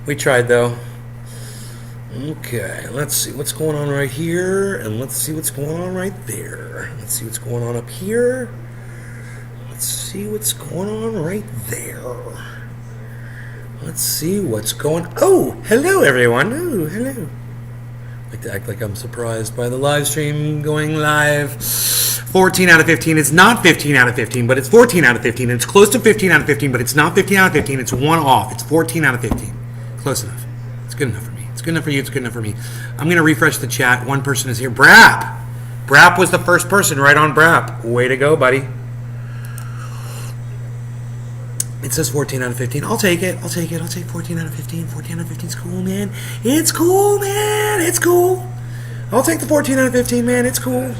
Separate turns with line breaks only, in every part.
We tried though. Okay, let's see what's going on right here, and let's see what's going on right there. Let's see what's going on up here. Let's see what's going on right there. Let's see what's going. Oh, hello everyone. Oh, hello. I like to act like I'm surprised by the live stream going live. 14 out of 15. It's not 15 out of 15, but it's 14 out of 15. It's close to 15 out of 15, but it's not 15 out of 15. It's one off. It's 14 out of 15. Close enough. It's good enough for me. It's good enough for you. It's good enough for me. I'm going to refresh the chat. One person is here. Brap! Brap was the first person. Right on, Brap. Way to go, buddy. It says 14 out of 15. I'll take it. I'll take it. I'll take 14 out of 15. 14 out of 15 is cool, man. It's cool, man. It's cool. I'll take the 14 out of 15, man. It's cool.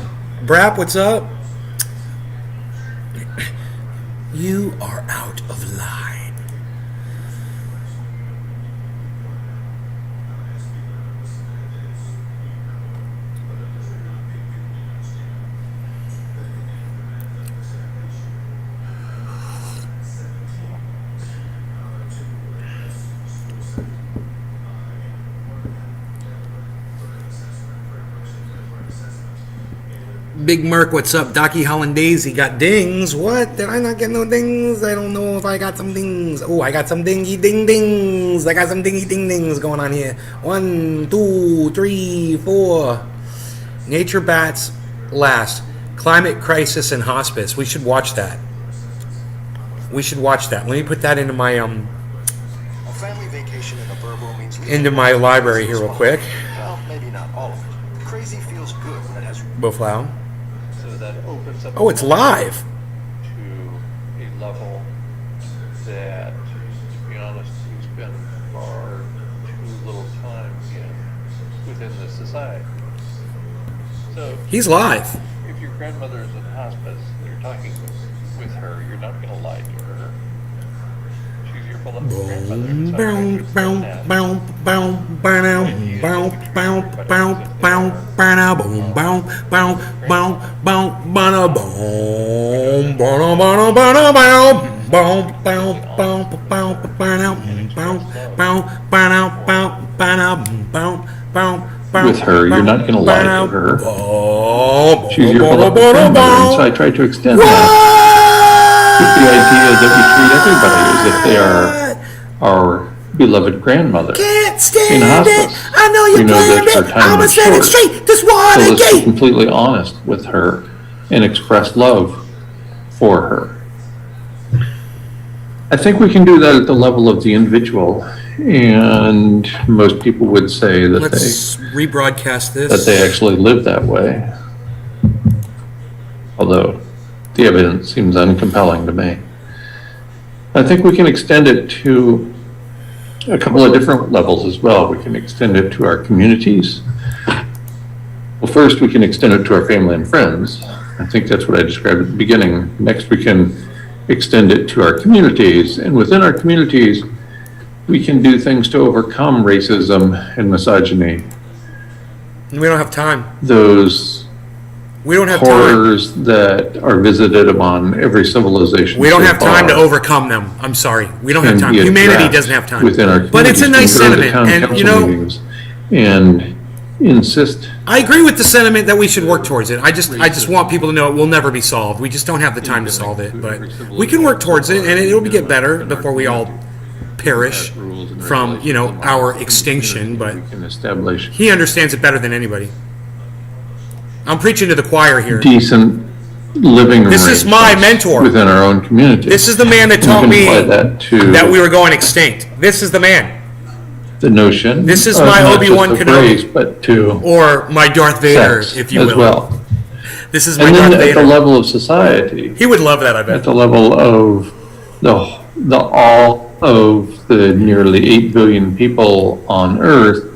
Brap, what's up? You are out of line. Big Merc, what's up? Docky Hollandaise got dings. What? Did I not get no dings? I don't know if I got some dings. Oh, I got some dingy ding dings. I got some dingy ding dings going on here. 1, 2, 3, 4. Nature bats last. Climate crisis and hospice. We should watch that. We should watch that. Let me put that into my
A family vacation in a Burbo means
into my library here real quick.
Well, maybe not all of it. Crazy feels good when it has
Boflow.
That opens up.
Oh, it's live.
To a level that, to be honest, we spend far too little time within the society. So
He's live.
if your grandmother's in hospice and you're talking with her, you're not going to lie to her. She's your beloved grandmother.
With her, you're not going to lie to her. She's your beloved grandmother, and so I try to extend that with the idea that we treat everybody as if they are our beloved grandmother
Can't
in
stand
hospice.
it. I know
We
you're
know
playing
that our
it.
time
I'ma
is
set it
short.
straight. This
So let's be
Watergate.
completely honest with her and express love for her. I think we can do that at the level of the individual, and most people would say that
Let's rebroadcast
they
this.
actually live that way. Although the evidence seems uncompelling to me. I think we can extend it to a couple of different levels as well. We can extend it to our communities. Well, first we can extend it to our family and friends. I think that's what I described at the beginning. Next we can extend it to our communities, and within our communities we can do things to overcome racism and misogyny.
We don't have time.
Those
We don't have time.
horrors that are visited upon every civilization.
We don't
so
have time to
far
overcome them. I'm sorry. We don't have
can
time.
be
Humanity
addressed
doesn't have time.
within our
But it's a nice
communities. We
sentiment.
can go to
And,
town
you
council
know,
meetings and insist.
I agree with the sentiment that we should work towards it. I just want people to know it will never be solved. We just don't have the time to solve it. But we can work towards it, and it'll get better before we all perish from, you know, our extinction. But
We can establish
he understands it better than anybody. I'm preaching to the choir here.
decent living
This is my
arrangements
mentor.
within our own community.
This is the man that
We
taught
can
me
apply that to
that we were going extinct. This is the man.
the notion.
This is
of
my
not
Obi-Wan
just the
Kenobi.
phrase, but to
Or my Darth Vader,
sex
if you
as
will.
well.
This is my
And then
Darth
at the
Vader.
level of society,
He would love that, I
at
bet.
the level of the all of the nearly 8 billion people on Earth,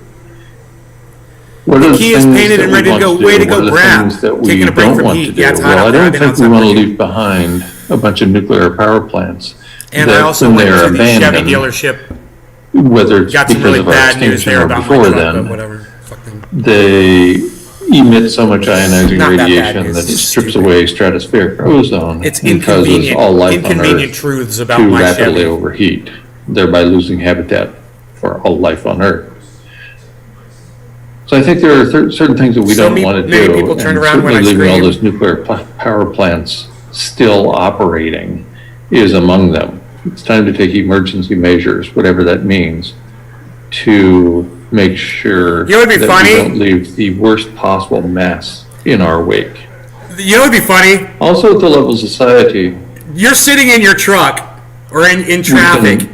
what are the
key is
things
painted
that
and
we
ready to
want
go.
to do?
Way to
What
go,
are the
Brad.
things that we
Taking a break
don't
from
want
heat.
to do?
Yeah, it's hot
Well,
out
I
there. I've
don't
been
think we
outside
want to
with you.
leave behind a bunch of nuclear power plants.
And I
that
also
when
went
they're
to the Chevy
abandoned,
dealership.
whether it's
Got some
because
really
of our
bad news
extinction
there
or
about my
before
truck, but
then,
whatever. Fuck them.
they emit so much ionizing
Not that bad
radiation
news.
that it
It's
strips
stupid.
away stratospheric ozone
It's
and causes all life on
inconvenient
Earth
truths about
to
my
rapidly
Chevy.
overheat. thereby losing habitat for all life on Earth. So I think there are certain things that we
So
don't want to
many
do,
people turn
and
around when
certainly
I
leaving all
scream.
those nuclear power plants still operating is among them. It's time to take emergency measures, whatever that means, to make sure
You know what'd be
that
funny?
we don't leave the worst possible mess in our wake.
You know what'd be funny?
Also, at the level of society,
You're sitting in your truck or in traffic,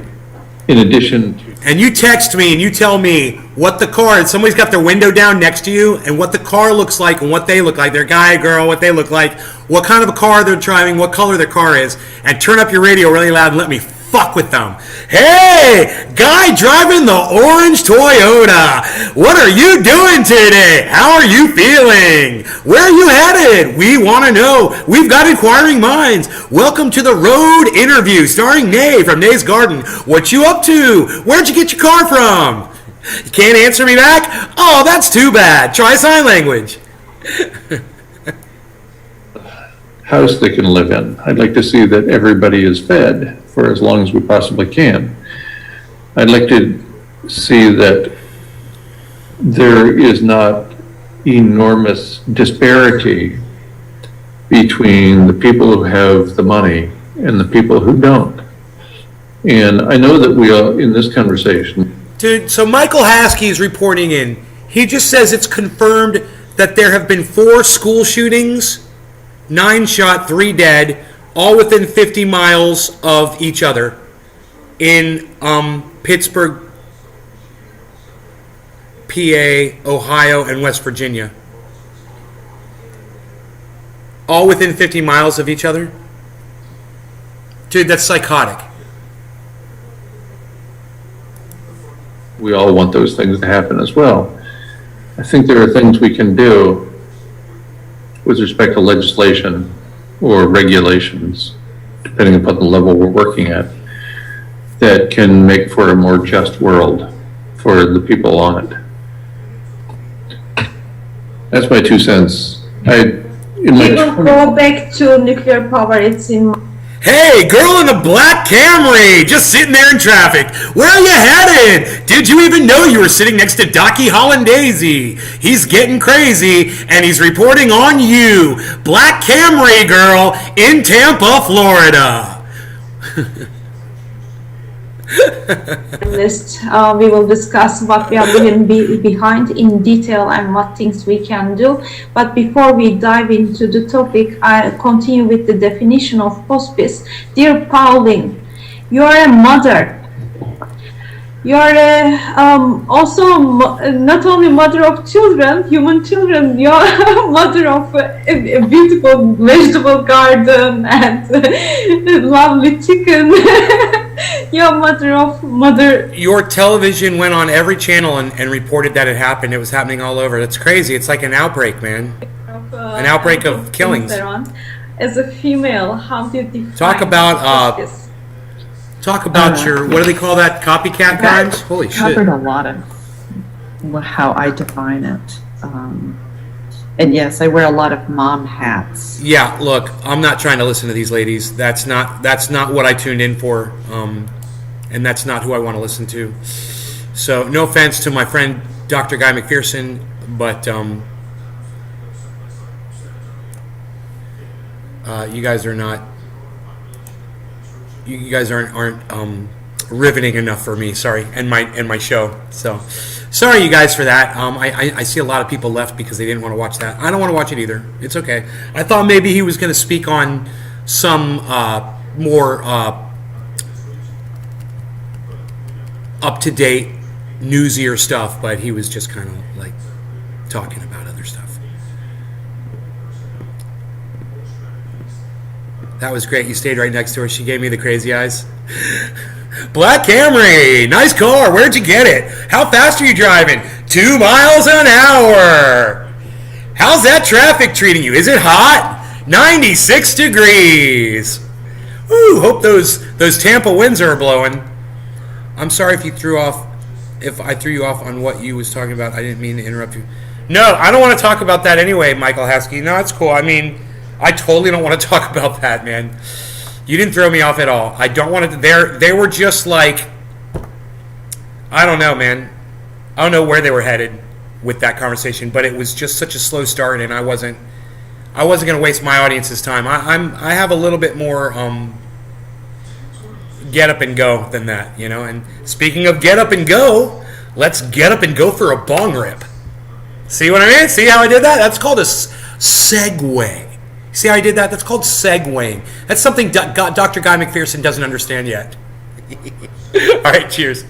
in addition to
and you text me and you tell me what the car, somebody's got their window down next to you, and what the car looks like and what they look like, their guy, girl, what they look like, what kind of a car they're driving, what color their car is, and turn up your radio really loud and let me fuck with them. Hey, guy driving the orange Toyota, what are you doing today? How are you feeling? Where are you headed? We want to know. We've got inquiring minds. Welcome to the road interview starring Nay from Nay's Garden. What you up to? Where'd you get your car from? You can't answer me back? Oh, that's too bad. Try sign language.
house they can live in. I'd like to see that everybody is fed for as long as we possibly can. I'd like to see that there is not enormous disparity between the people who have the money and the people who don't. And I know that we are in this conversation.
Dude, so Michael Haskey is reporting in. He just says it's confirmed that there have been 4 school shootings, 9 shot, 3 dead, all within 50 miles of each other in Pittsburgh, PA, Ohio, and West Virginia. All within 50 miles of each other? Dude, that's psychotic.
We all want those things to happen as well. I think there are things we can do with respect to legislation or regulations, depending upon the level we're working at, that can make for a more just world for the people on it. That's my 2 cents.
We will go back to nuclear power. It's in.
Hey, girl in the black Camry, just sitting there in traffic. Where are you headed? Did you even know you were sitting next to Docky Hollandaise? He's getting crazy, and he's reporting on you. Black Camry girl in Tampa, Florida.
List. We will discuss what we are leaving behind in detail and what things we can do. But before we dive into the topic, I continue with the definition of hospice. Dear Pauline, you are a mother. You are also not only mother of children, human children, you are mother of a beautiful vegetable garden and lovely chicken. You're mother.
Your television went on every channel and reported that it happened. It was happening all over. That's crazy. It's like an outbreak, man. An outbreak of killings.
As a female, how do you define
Talk about your, what do they call that, copycat crimes? Holy shit.
Covered a lot of how I define it. And yes, I wear a lot of mom hats.
Yeah, look, I'm not trying to listen to these ladies. That's not what I tuned in for, and that's not who I want to listen to. So, no offense to my friend Dr. Guy McPherson, but you guys are not. You guys aren't riveting enough for me. Sorry, and my show. So, sorry you guys for that. I see a lot of people left because they didn't want to watch that. I don't want to watch it either. It's okay. I thought maybe he was going to speak on some more up-to-date, newsier stuff, but he was just kind of like talking about other stuff. That was great. You stayed right next to her. She gave me the crazy eyes. Black Camry, nice car. Where'd you get it? How fast are you driving? 2 miles an hour. How's that traffic treating you? Is it hot? 96 degrees. Ooh, hope those Tampa winds are blowing. I'm sorry if I threw you off on what you was talking about. I didn't mean to interrupt you. No, I don't want to talk about that anyway, Michael Haskey. No, it's cool. I mean, I totally don't want to talk about that, man. You didn't throw me off at all. I don't want to. They were just like I don't know, man. I don't know where they were headed with that conversation, but it was just such a slow start, and I wasn't going to waste my audience's time. I have a little bit more get up and go than that, you know. And speaking of get up and go, let's get up and go for a bong rip. See what I mean? See how I did that? That's called a segue. See how I did that? That's called segueing. That's something Dr. Guy McPherson doesn't understand yet. All right, cheers.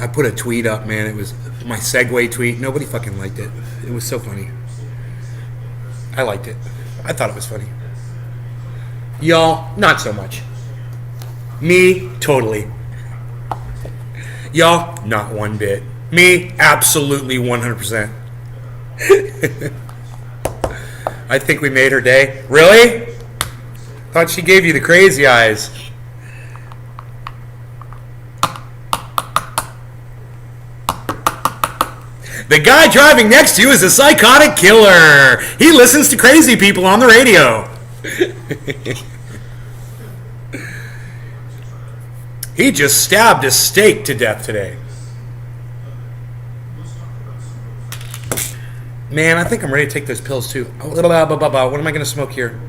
I put a tweet up, man. It was my segue tweet. Nobody fucking liked it. It was so funny. I liked it. I thought it was funny. Y'all, not so much. Me, totally. Y'all, not one bit. Me, absolutely 100%. I think we made her day. Really? Thought she gave you the crazy eyes. The guy driving next to you is a psychotic killer. He listens to crazy people on the radio. He just stabbed a steak to death today. Man, I think I'm ready to take those pills too. What am I going to smoke here?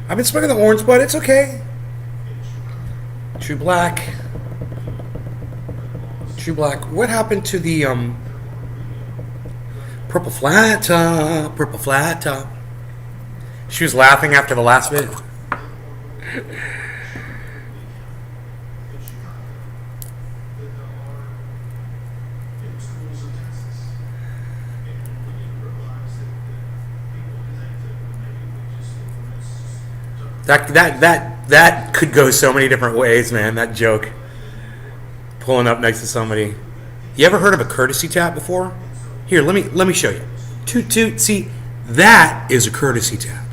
I've been smoking the orange bud. It's okay. True Black. True Black. What happened to the purple flat top? Purple flat top. She was laughing after the last bit. That could go so many different ways, man. That joke. Pulling up next to somebody. You ever heard of a courtesy tap before? Here, let me show you. Toot toot. See, that is a courtesy tap.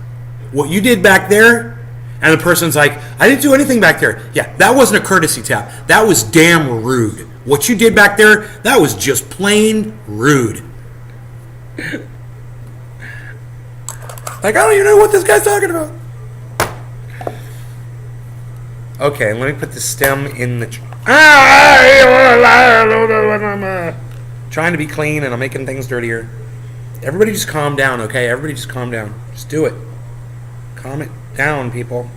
What you did back there, and the person's like, I didn't do anything back there. Yeah, that wasn't a courtesy tap. That was damn rude. What you did back there, that was just plain rude. Like, I don't even know what this guy's talking about. Okay, let me put the stem in the... Trying to be clean and I'm making things dirtier. Everybody just calm down, okay? Everybody just calm down. Just do it. Calm it down, people.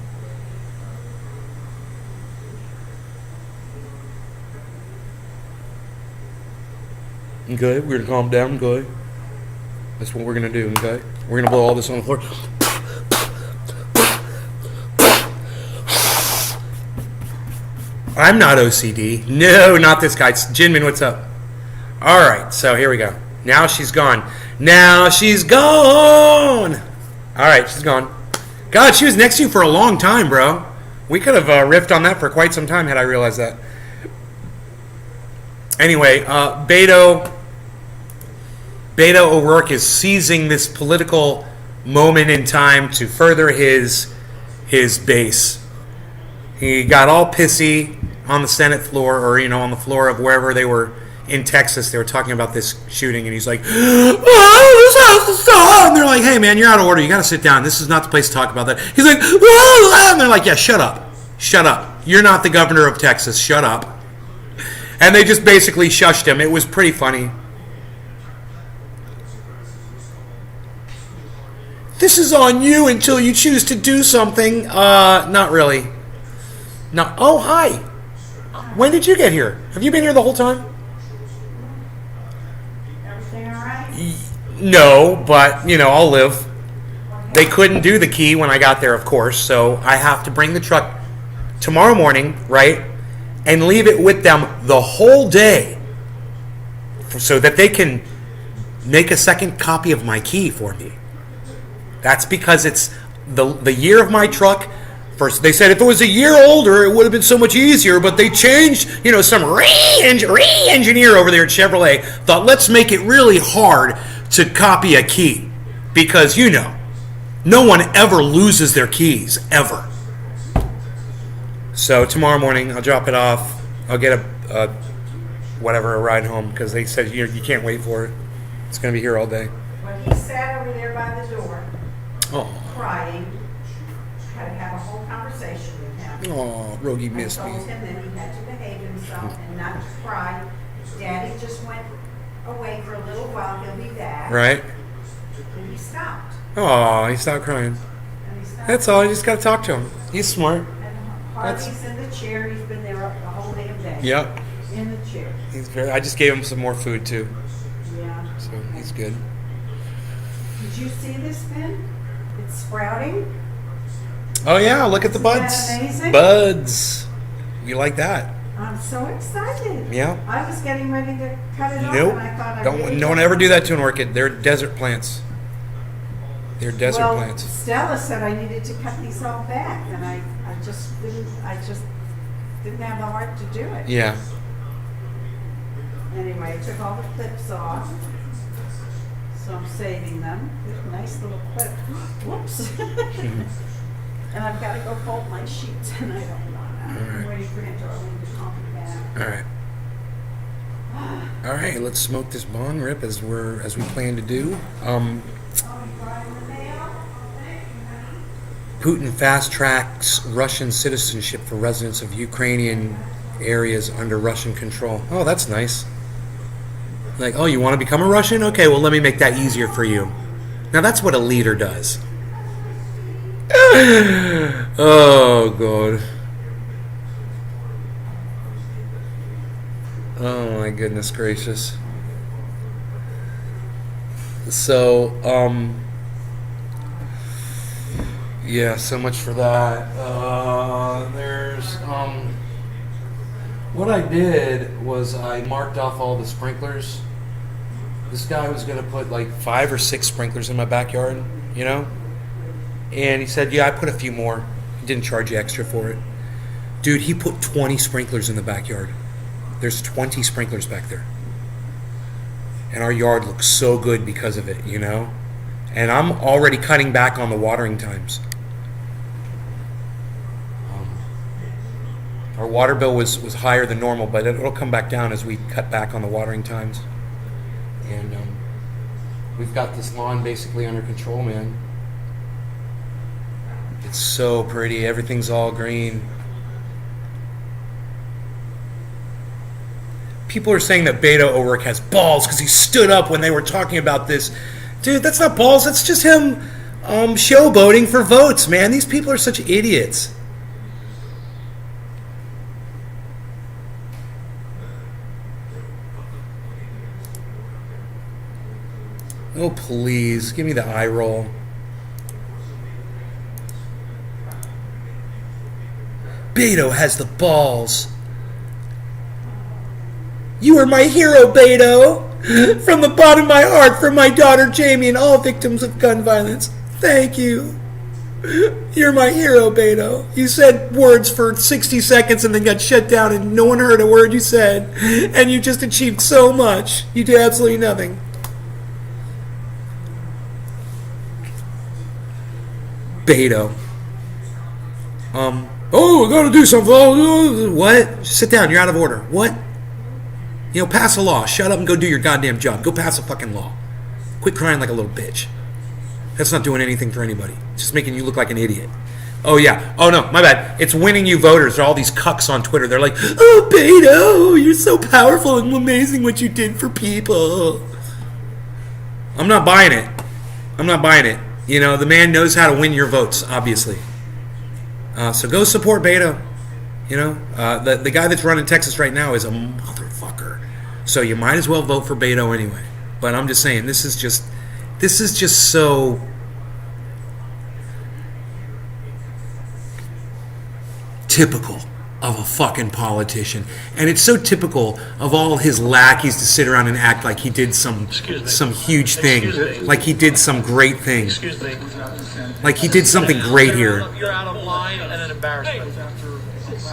Okay, we're gonna calm down, okay? That's what we're gonna do, okay? We're gonna blow all this on the floor. I'm not OCD. No, not this guy. Jinmin, what's up? All right, so here we go. Now she's gone. Now she's gone. All right, she's gone. God, she was next to you for a long time, bro. We could have riffed on that for quite some time had I realized that. Anyway, Beto O'Rourke is seizing this political moment in time to further his base. He got all pissy on the Senate floor, or on the floor of wherever they were in Texas. They were talking about this shooting, and he's like, "Oh, this has to stop!" And they're like, "Hey, man, you're out of order. You got to sit down. This is not the place to talk about that." He's like, "Whoa!" And they're like, "Yeah, shut up, shut up. You're not the governor of Texas. Shut up." And they just basically shushed him. It was pretty funny. This is on you until you choose to do something. Not really. No. Oh, hi. When did you get here? Have you been here the whole time?
Everything all right?
No, but, I'll live. They couldn't do the key when I got there, of course, so I have to bring the truck tomorrow morning, right, and leave it with them the whole day so that they can make a second copy of my key for me. That's because it's the year of my truck, First, they said if it was a year older, it would have been so much easier, but they changed, some re-engineer over there at Chevrolet thought, let's make it really hard to copy a key. Because, no one ever loses their keys, ever. So tomorrow morning, I'll drop it off. I'll get a ride home, because they said you can't wait for it. It's going to be here all day.
Well, he sat over there by the door,
Oh,
crying. Had to have a whole conversation with him.
oh, Rogie missed
I
me.
told him that he had to behave himself and not to cry. Daddy just went away for a little while. He'll be back.
Right?
And he stopped.
Oh, he stopped crying.
And he stopped.
That's all. You just got to talk to him. He's smart.
And Harvey's in the chair. He's been there the whole damn day.
Yep.
In the chair.
I just gave him some more food, too.
Yeah.
So he's good.
Did you see this, Ben? It's sprouting.
Oh, yeah. Look at the
Isn't that
buds.
amazing?
Buds. You like that?
I'm so excited.
Yeah.
I was getting ready to cut it off,
Nope.
and I thought I
Don't
really
ever do that to an orchid. They're desert plants. They're desert
well,
plants.
Stella said I needed to cut these all back, and I just didn't have the heart to do it.
Yeah.
Anyway, I took all the clips off, so I'm saving them. There's a nice little clip. Whoops. And I've got to go fold my sheets, and I don't want to. I'm waiting for Aunt Darlene to call me back.
All right. All right. Let's smoke this bong rip as we plan to do. Putin fast tracks Russian citizenship for residents of Ukrainian areas under Russian control. Oh, that's nice. Like, oh, you want to become a Russian? Okay, well, let me make that easier for you. Now, that's what a leader does. Oh, God. Oh, my goodness gracious. So, yeah, so much for that. What I did was I marked off all the sprinklers. This guy was going to put like 5 or 6 sprinklers in my backyard, And he said, yeah, I put a few more. He didn't charge you extra for it. Dude, he put 20 sprinklers in the backyard. There's 20 sprinklers back there. And our yard looks so good because of it, And I'm already cutting back on the watering times. Our water bill was higher than normal, but it'll come back down as we cut back on the watering times. And we've got this lawn basically under control, man. It's so pretty. Everything's all green. People are saying that Beto O'Rourke has balls because he stood up when they were talking about this. Dude, that's not balls. That's just him showboating for votes, man. These people are such idiots. Oh, please. Give me the eye roll. Beto has the balls. You are my hero, Beto. From the bottom of my heart, for my daughter Jamie and all victims of gun violence. Thank you. You're my hero, Beto. You said words for 60 seconds and then got shut down and no one heard a word you said. And you just achieved so much. You did absolutely nothing. Beto. Oh, I gotta do something. Oh, what? Sit down. You're out of order. What? Pass a law. Shut up and go do your goddamn job. Go pass a fucking law. Quit crying like a little bitch. That's not doing anything for anybody. It's just making you look like an idiot. Oh, yeah. Oh, no. My bad. It's winning you voters. There are all these cucks on Twitter. They're like, oh, Beto, you're so powerful and amazing what you did for people. I'm not buying it. I'm not buying it. The man knows how to win your votes, obviously. So go support Beto. The guy that's running Texas right now is a motherfucker. So you might as well vote for Beto anyway. But I'm just saying, this is just so typical of a fucking politician. And it's so typical of all his lackeys to sit around and act like he did some huge thing. Like he did some great thing.
Excuse me.
Like he did something great here.
You're out of line and an embarrassment.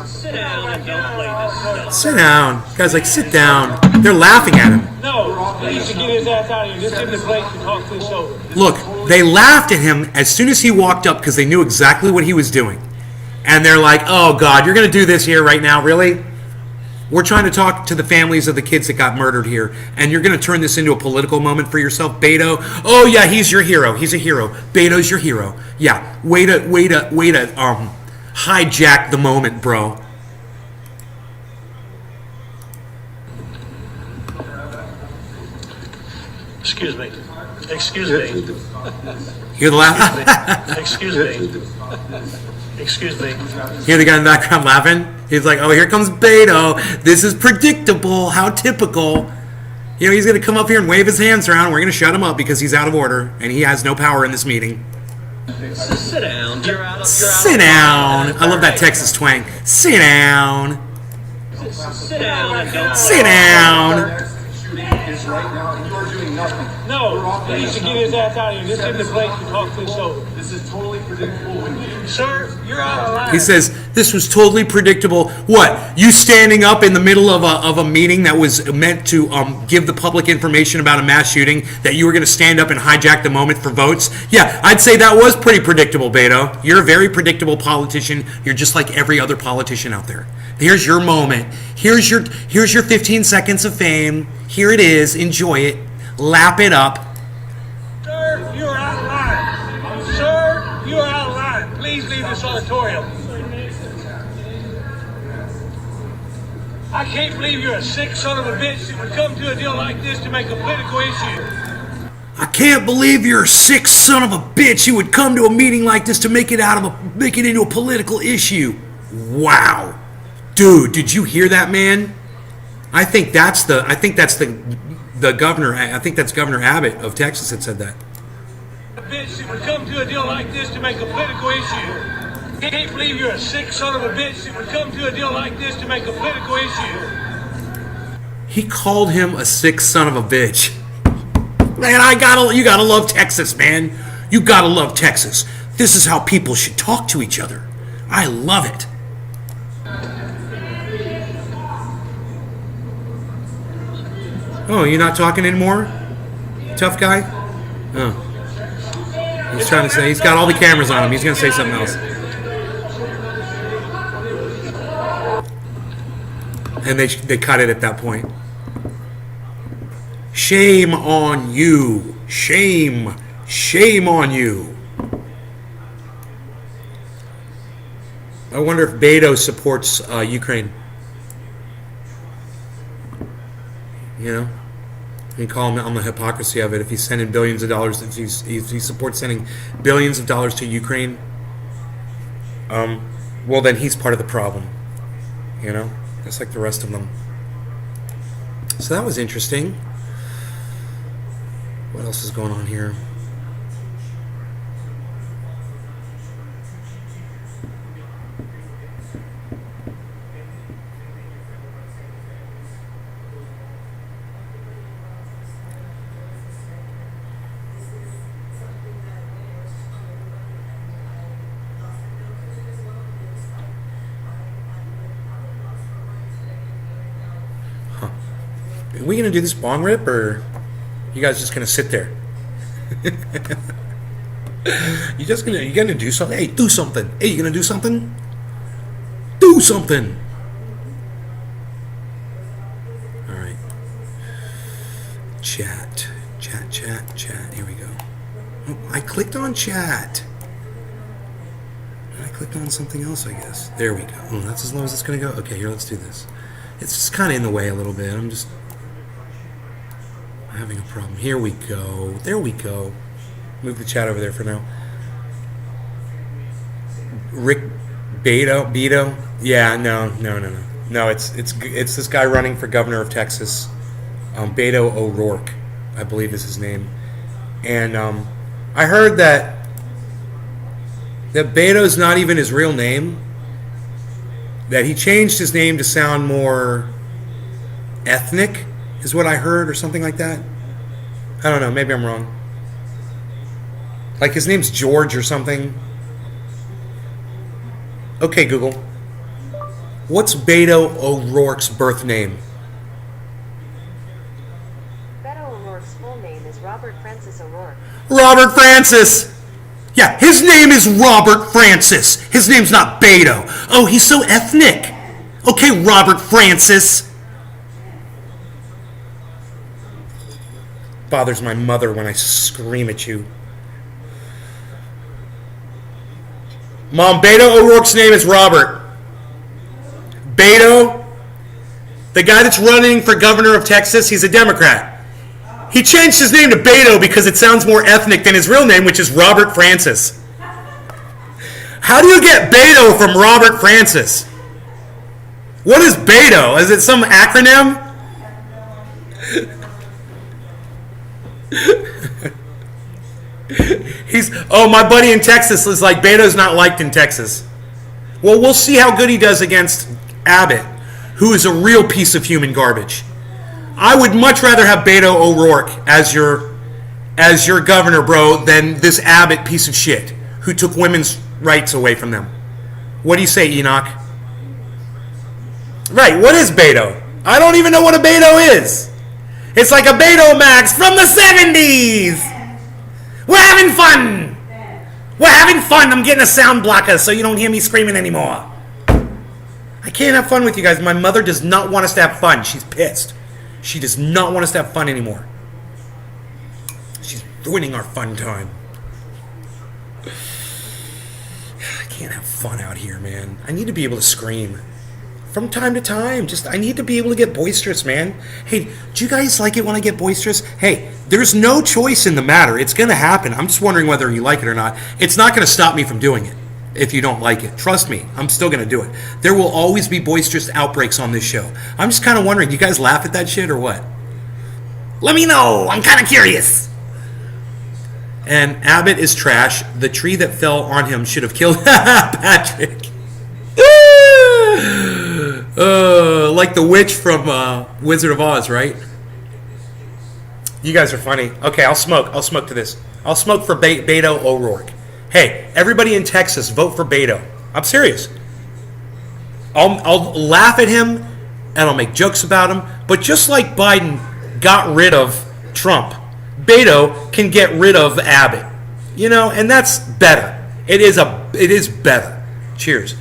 Sit down and don't play this stuff.
Sit down. Guys, like, sit down. They're laughing at him.
No, he needs to get his ass out of here. This isn't the place to talk this over.
Look, they laughed at him as soon as he walked up because they knew exactly what he was doing. And they're like, oh, God, you're going to do this here right now? Really? We're trying to talk to the families of the kids that got murdered here, and you're going to turn this into a political moment for yourself, Beto? Oh, yeah, he's your hero. He's a hero. Beto's your hero. Yeah, way to hijack the moment, bro.
Excuse me. Excuse me.
Hear the laugh?
Excuse me. Excuse me.
Hear the guy in the background laughing? He's like, oh, here comes Beto. This is predictable. How typical. You know, he's going to come up here and wave his hands around. We're going to shut him up because he's out of order and he has no power in this meeting.
Sit down.
Sit down. I love that Texas twang. Sit down.
Sit down and don't
Sit down.
Is right now, and you're doing nothing.
No, he needs to get his ass out of here. This isn't the place to talk this over.
This is totally predictable when you.
Sir, you're out of line.
He says, this was totally predictable. What? You standing up in the middle of a meeting that was meant to give the public information about a mass shooting, that you were going to stand up and hijack the moment for votes? Yeah, I'd say that was pretty predictable, Beto. You're a very predictable politician. You're just like every other politician out there. Here's your moment. Here's your 15 seconds of fame. Here it is. Enjoy it. Lap it up.
Sir, you're out of line. Sir, you're out of line. Please leave this auditorium. I can't believe you're a sick son of a bitch that would come to a deal like this to make a political issue.
I can't believe you're a sick son of a bitch who would come to a meeting like this to make it into a political issue. Wow. Dude, did you hear that, man? I think that's the governor. I think that's Governor Abbott of Texas that said that.
A bitch that would come to a deal like this to make a political issue. I can't believe you're a sick son of a bitch that would come to a deal like this to make a political issue.
He called him a sick son of a bitch. Man, you gotta love Texas, man. You gotta love Texas. This is how people should talk to each other. I love it. Oh, you're not talking anymore? Tough guy? Oh. He's trying to say, he's got all the cameras on him. He's going to say something else. And they cut it at that point. Shame on you. Shame. Shame on you. I wonder if Beto supports Ukraine. You know, you call him on the hypocrisy of it. If he's sending billions of dollars, if he supports sending billions of dollars to Ukraine, well, then he's part of the problem. You know, just like the rest of them. So that was interesting. What else is going on here? Are we gonna do this bong rip, or you guys just gonna sit there? You gonna do something? Hey, do something. Hey, you gonna do something? Do something. All right. Chat. Here we go. Oh, I clicked on chat. I clicked on something else, I guess. There we go. Oh, that's as low as it's gonna go. Okay, here, let's do this. It's just kind of in the way a little bit. I'm just having a problem. Here we go. There we go. Move the chat over there for now. Rick Beto? Yeah, no. It's this guy running for governor of Texas. Beto O'Rourke, I believe is his name. And I heard that Beto's not even his real name. that he changed his name to sound more ethnic, is what I heard, or something like that. I don't know, maybe I'm wrong. Like his name's George or something. Okay, Google. What's Beto O'Rourke's birth name?
Beto O'Rourke's full name is Robert Francis O'Rourke.
Robert Francis! Yeah, his name is Robert Francis. His name's not Beto. Oh, he's so ethnic. Okay, Robert Francis. Bothers my mother when I scream at you. Mom, Beto O'Rourke's name is Robert. Beto, the guy that's running for governor of Texas, he's a Democrat. He changed his name to Beto because it sounds more ethnic than his real name, which is Robert Francis. How do you get Beto from Robert Francis? What is Beto? Is it some acronym? My buddy in Texas is like, Beto's not liked in Texas. Well, we'll see how good he does against Abbott, who is a real piece of human garbage. I would much rather have Beto O'Rourke as your governor, bro, than this Abbott piece of shit who took women's rights away from them. What do you say, Enoch? Right, what is Beto? I don't even know what a Beto is. It's like a Beto Max from the 70s. We're having fun. We're having fun. I'm getting a sound blocker so you don't hear me screaming anymore. I can't have fun with you guys. My mother does not want us to have fun. She's pissed. She does not want us to have fun anymore. She's ruining our fun time. I can't have fun out here, man. I need to be able to scream from time to time. I need to be able to get boisterous, man. Hey, do you guys like it when I get boisterous? Hey, there's no choice in the matter. It's going to happen. I'm just wondering whether you like it or not. It's not going to stop me from doing it if you don't like it. Trust me, I'm still going to do it. There will always be boisterous outbreaks on this show. I'm just kind of wondering, you guys laugh at that shit or what? Let me know. I'm kind of curious. And Abbott is trash. The tree that fell on him should have killed Patrick. Like the witch from Wizard of Oz, right? You guys are funny. Okay, I'll smoke to this. I'll smoke for Beto O'Rourke. Hey, everybody in Texas, vote for Beto. I'm serious. I'll laugh at him and I'll make jokes about him. But just like Biden got rid of Trump, Beto can get rid of Abbott. You know, and that's better. It is better. Cheers.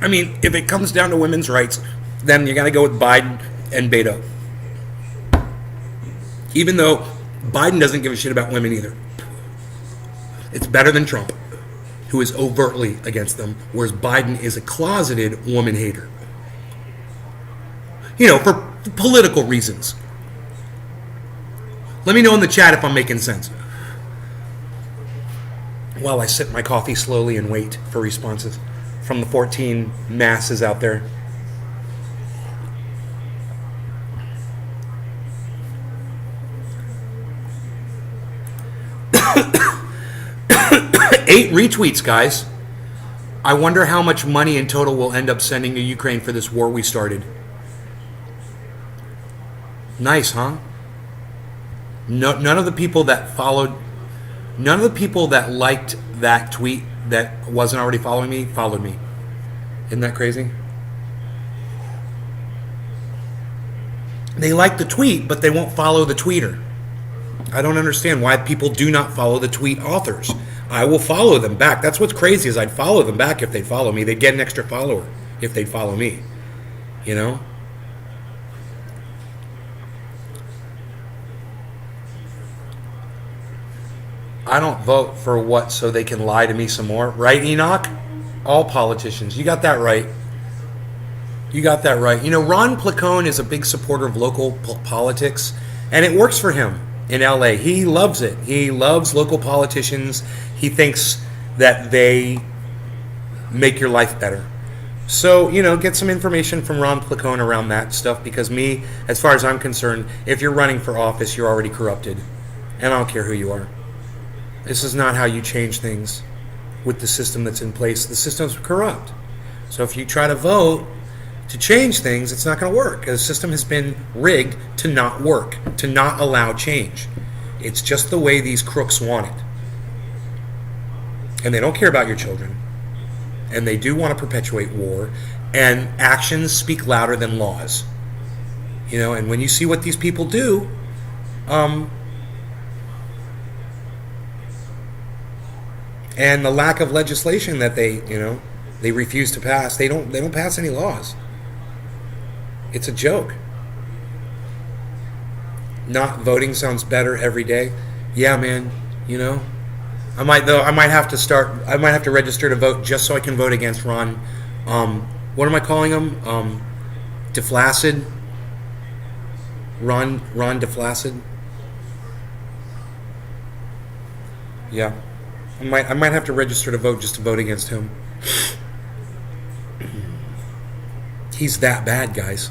I mean, if it comes down to women's rights, then you got to go with Biden and Beto. Even though Biden doesn't give a shit about women either. It's better than Trump, who is overtly against them, whereas Biden is a closeted woman hater. You know, for political reasons. Let me know in the chat if I'm making sense. While I sip my coffee slowly and wait for responses from the 14 masses out there. Eight retweets, guys. I wonder how much money in total we'll end up sending to Ukraine for this war we started. Nice, huh? None of the people that followed, none of the people that liked that tweet that wasn't already following me, followed me. Isn't that crazy? They like the tweet, but they won't follow the tweeter. I don't understand why people do not follow the tweet authors. I will follow them back. That's what's crazy is I'd follow them back if they'd follow me. They'd get an extra follower if they'd follow me. You know? I don't vote for what so they can lie to me some more. Right, Enoch? All politicians. You got that right. You got that right. You know, Ron Placone is a big supporter of local politics, and it works for him in LA. He loves it. He loves local politicians. He thinks that they make your life better. So, you know, get some information from Ron Placone around that stuff, because me, as far as I'm concerned, if you're running for office, you're already corrupted. And I don't care who you are. This is not how you change things with the system that's in place. The system's corrupt. So if you try to vote to change things, it's not going to work. The system has been rigged to not work, to not allow change. It's just the way these crooks want it. And they don't care about your children. And they do want to perpetuate war. And actions speak louder than laws. You know, and when you see what these people do, and the lack of legislation that they refuse to pass, they don't pass any laws. It's a joke. Not voting sounds better every day. Yeah, man, you know. I might have to register to vote just so I can vote against Ron. What am I calling him? DeFlaccid. Ron DeFlaccid. Yeah. I might have to register to vote just to vote against him. He's that bad, guys.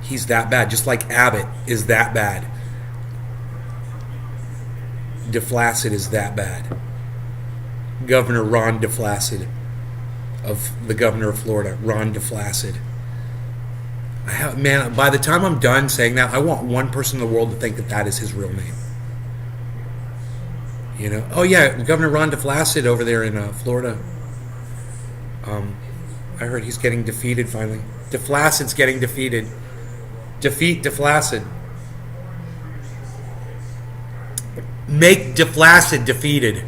He's that bad. Just like Abbott is that bad. DeFlaccid is that bad. Governor Ron DeFlaccid, of the governor of Florida, Ron DeFlaccid. Man, by the time I'm done saying that, I want one person in the world to think that that is his real name. You know? Oh yeah, Governor Ron DeFlaccid over there in Florida. I heard he's getting defeated finally. DeFlaccid's getting defeated. Defeat DeFlaccid. Make DeFlaccid defeated.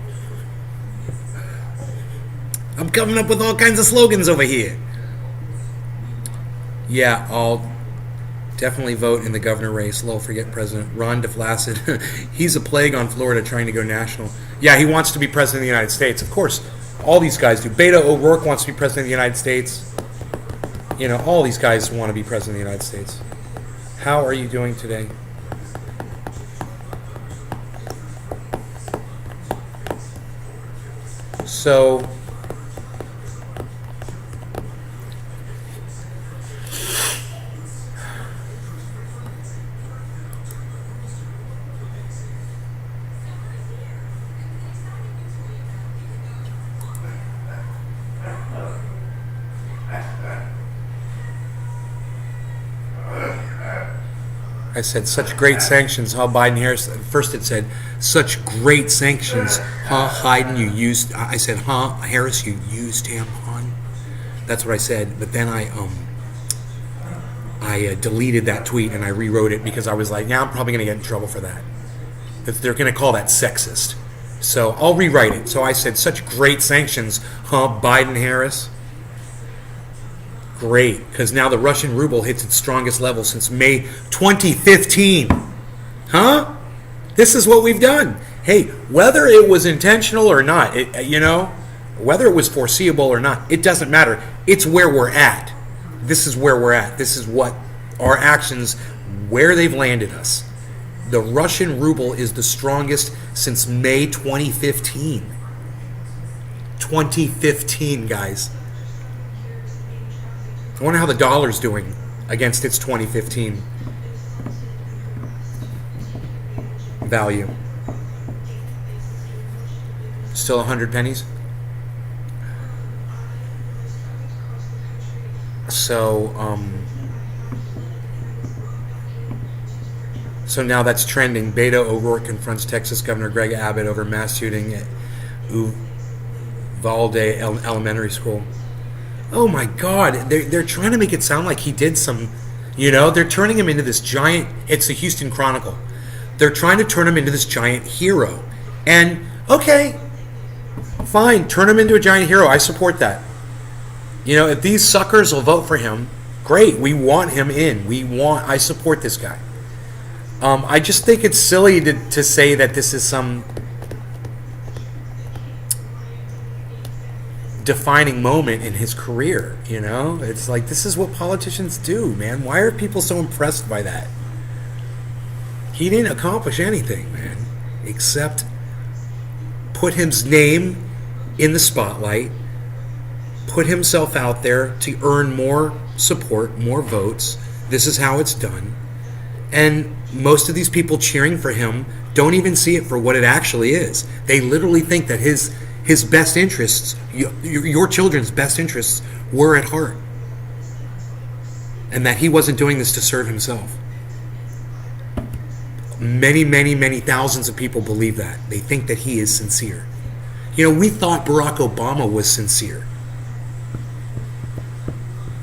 I'm coming up with all kinds of slogans over here. Yeah, I'll definitely vote in the governor race. Lol, forget president. Ron DeFlaccid. He's a plague on Florida trying to go national. Yeah, he wants to be president of the United States. Of course, all these guys do. Beto O'Rourke wants to be president of the United States. You know, all these guys want to be president of the United States. How are you doing today? So, I said, such great sanctions, huh, Biden, Harris? First it said, such great sanctions, huh, Biden, you used, I said, huh, Harris, you used him, huh? That's what I said, but then I deleted that tweet and I rewrote it because I was like, yeah, I'm probably going to get in trouble for that. They're going to call that sexist. So I'll rewrite it. So I said, such great sanctions, huh, Biden, Harris? Great, because now the Russian ruble hits its strongest level since May 2015. Huh? This is what we've done. Hey, whether it was intentional or not, whether it was foreseeable or not, it doesn't matter. It's where we're at. This is where we're at. This is what our actions, where they've landed us. The Russian ruble is the strongest since May 2015. 2015, guys. I wonder how the dollar's doing against its 2015 value. Still 100 pennies? So now that's trending. Beto O'Rourke confronts Texas Governor Greg Abbott over mass shooting at Uvalde Elementary School. Oh my God, they're trying to make it sound like he did some, they're turning him into this giant, it's the Houston Chronicle. They're trying to turn him into this giant hero. And, okay, fine, turn him into a giant hero. I support that. If these suckers will vote for him, great, we want him in. I support this guy. I just think it's silly to say that this is some defining moment in his career, you know? It's like, this is what politicians do, man. Why are people so impressed by that? He didn't accomplish anything, man, except put his name in the spotlight, put himself out there to earn more support, more votes. This is how it's done. And most of these people cheering for him don't even see it for what it actually is. They literally think that his best interests, your children's best interests, were at heart. And that he wasn't doing this to serve himself. Many, many, many thousands of people believe that. They think that he is sincere. You know, we thought Barack Obama was sincere.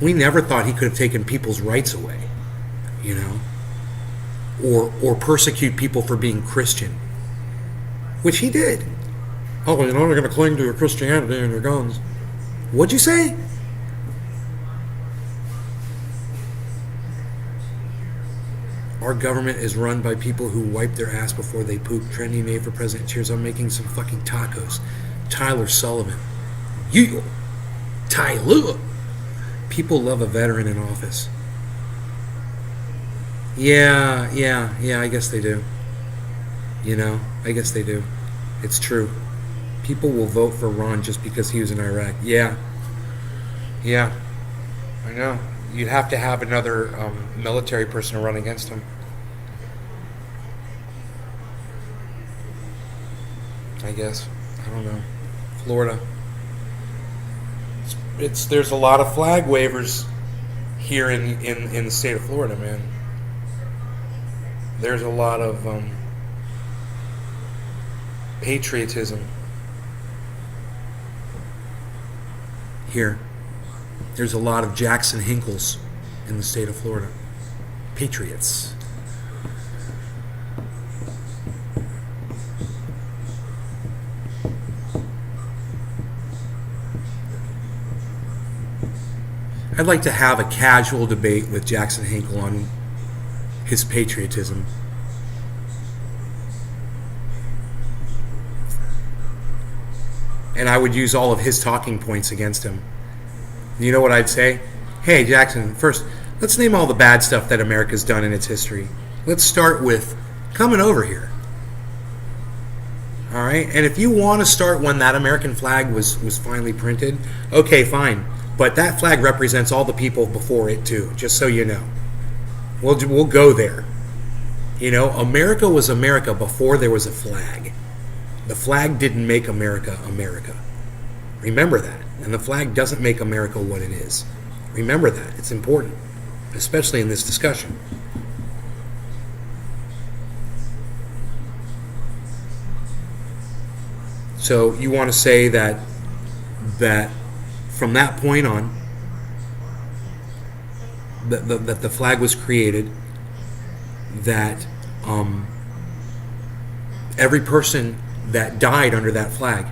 We never thought he could have taken people's rights away, you know, or persecute people for being Christian, which he did. Oh, you know, they're going to cling to your Christianity and your guns. What'd you say? Our government is run by people who wipe their ass before they poop. Trending name for president. Cheers, I'm making some fucking tacos. Tyler Sullivan. You. Tyler. People love a veteran in office. Yeah, I guess they do. You know, I guess they do. It's true. People will vote for Ron just because he was in Iraq. Yeah, I know. You'd have to have another military person to run against him. I guess. I don't know. Florida. There's a lot of flag wavers here in the state of Florida, man. There's a lot of patriotism here. There's a lot of Jackson Hinkles in the state of Florida. Patriots. I'd like to have a casual debate with Jackson Hinkle on his patriotism. And I would use all of his talking points against him. You know what I'd say? Hey, Jackson, first, let's name all the bad stuff that America's done in its history. Let's start with coming over here. All right? And if you want to start when that American flag was finally printed, okay, fine. But that flag represents all the people before it, too, just so you know. We'll go there. You know, America was America before there was a flag. The flag didn't make America America. Remember that. And the flag doesn't make America what it is. Remember that. It's important, especially in this discussion. So you want to say that from that point on, that the flag was created, that every person that died under that flag,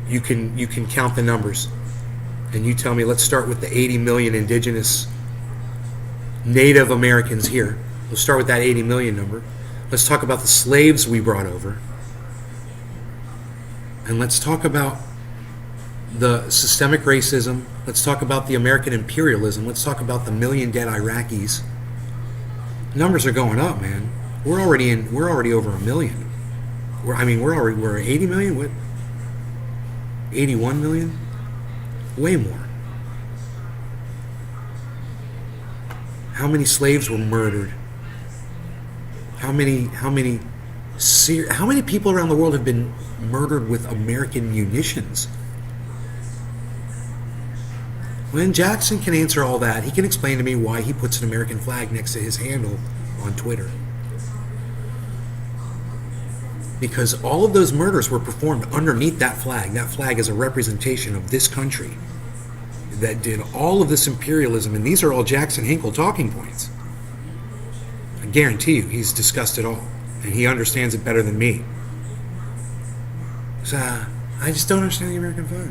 you can count the numbers, and you tell me, let's start with the 80 million indigenous Native Americans here. We'll start with that 80 million number. Let's talk about the slaves we brought over. And let's talk about the systemic racism. Let's talk about the American imperialism. Let's talk about the million dead Iraqis. Numbers are going up, man. We're already over a million. We're 80 million. What? 81 million? Way more. How many slaves were murdered? How many people around the world have been murdered with American munitions? When Jackson can answer all that, he can explain to me why he puts an American flag next to his handle on Twitter. Because all of those murders were performed underneath that flag. That flag is a representation of this country that did all of this imperialism, and these are all Jackson Hinkle talking points. I guarantee you he's discussed it all, and he understands it better than me. So, I just don't understand the American flag.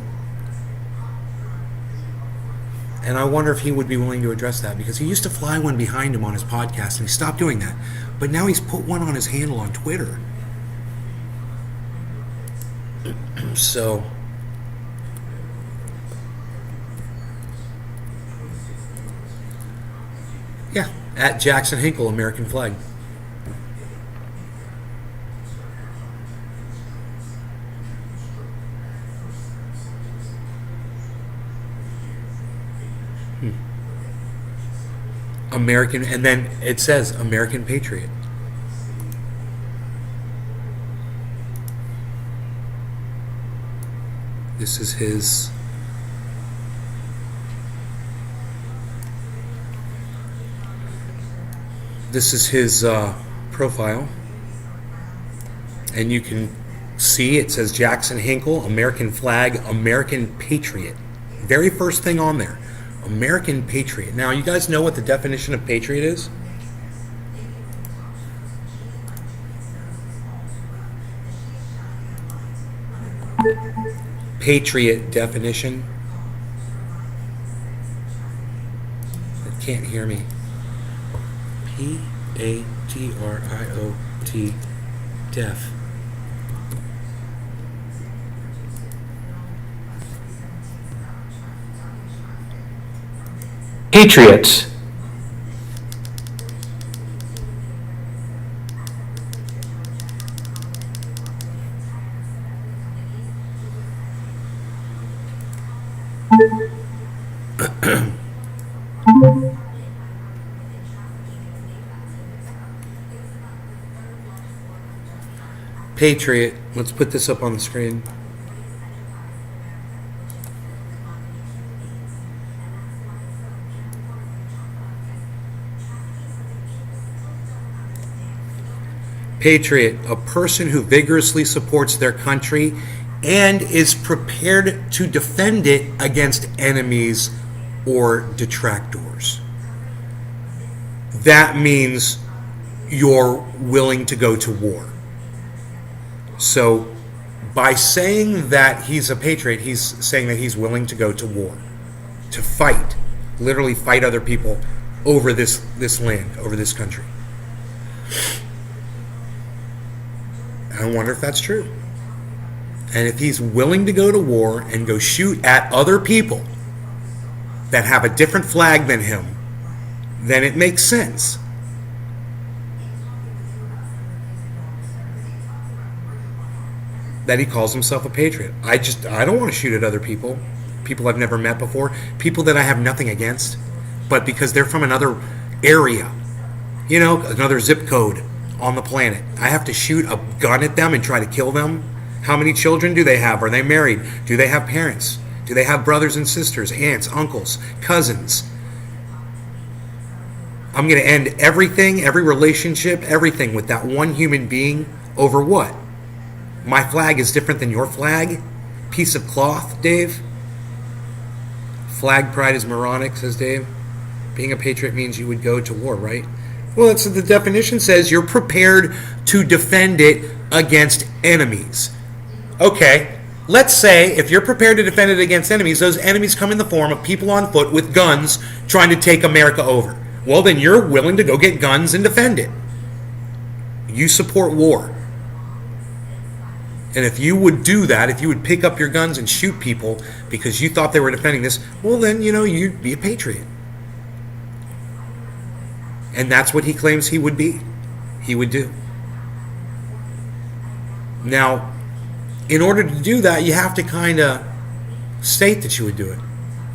And I wonder if he would be willing to address that, because he used to fly one behind him on his podcast, and he stopped doing that. But now he's put one on his handle on Twitter. So, yeah, at Jackson Hinkle, American flag. American, and then it says American Patriot. This is his. This is his profile, and you can see it says Jackson Hinkle, American flag, American Patriot. Very first thing on there. American Patriot. Now, you guys know what the definition of patriot is? Patriot definition. It can't hear me. Patriot. Def.
Patriots.
Patriot. Let's put this up on the screen. Patriot, a person who vigorously supports their country and is prepared to defend it against enemies or detractors. That means you're willing to go to war. So by saying that he's a patriot, he's saying that he's willing to go to war, to fight, literally fight other people over this land, over this country. I wonder if that's true. And if he's willing to go to war and go shoot at other people that have a different flag than him, then it makes sense. That he calls himself a patriot. I don't want to shoot at other people I've never met before, people that I have nothing against, but because they're from another area, another zip code on the planet, I have to shoot a gun at them and try to kill them. How many children do they have? Are they married? Do they have parents? Do they have brothers and sisters, aunts, uncles, cousins? I'm going to end everything, every relationship, everything with that one human being over what? My flag is different than your flag? Piece of cloth, Dave? Flag pride is moronic, says Dave. Being a patriot means you would go to war, right? Well, that's what the definition says. You're prepared to defend it against enemies. Okay, let's say if you're prepared to defend it against enemies, those enemies come in the form of people on foot with guns trying to take America over. Well, then you're willing to go get guns and defend it. You support war. And if you would do that, if you would pick up your guns and shoot people because you thought they were defending this, well then, you'd be a patriot. And that's what he claims he would be. He would do. Now, in order to do that, you have to kind of state that you would do it.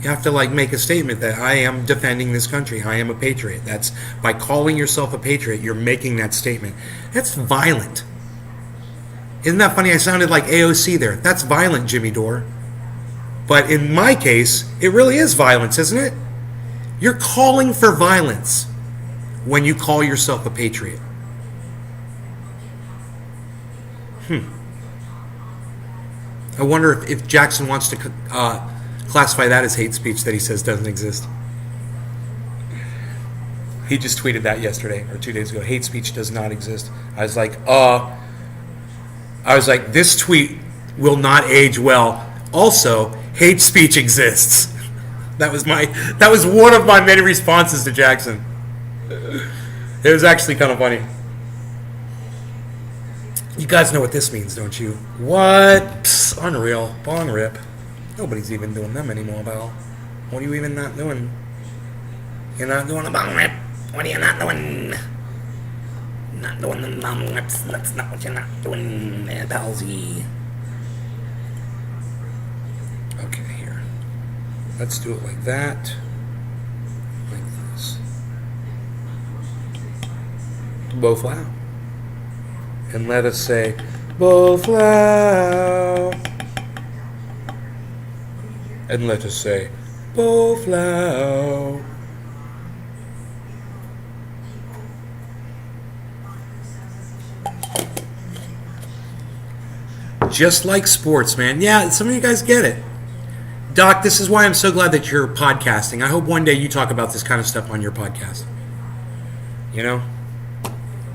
You have to make a statement that I am defending this country. I am a patriot. That's by calling yourself a patriot, you're making that statement. That's violent. Isn't that funny? I sounded like AOC there. That's violent, Jimmy Dore. But in my case, it really is violence, isn't it? You're calling for violence when you call yourself a patriot. I wonder if Jackson wants to classify that as hate speech that he says doesn't exist. He just tweeted that yesterday or 2 days ago. Hate speech does not exist. I was like, this tweet will not age well. Also, hate speech exists. That was one of my many responses to Jackson. It was actually kind of funny. You guys know what this means, don't you? What? Psst, unreal. Bong rip. Nobody's even doing them anymore, pal. What are you even not doing? You're not doing a bong rip. What are you not doing? Not doing the bong rips. That's not what you're not doing, palsy. Okay, here. Let's do it like that. Like this. Bow flow. And let us say, bow flow. And let us say, bow flow. Just like sports, man. Yeah, some of you guys get it. Doc, this is why I'm so glad that you're podcasting. I hope one day you talk about this kind of stuff on your podcast. You know?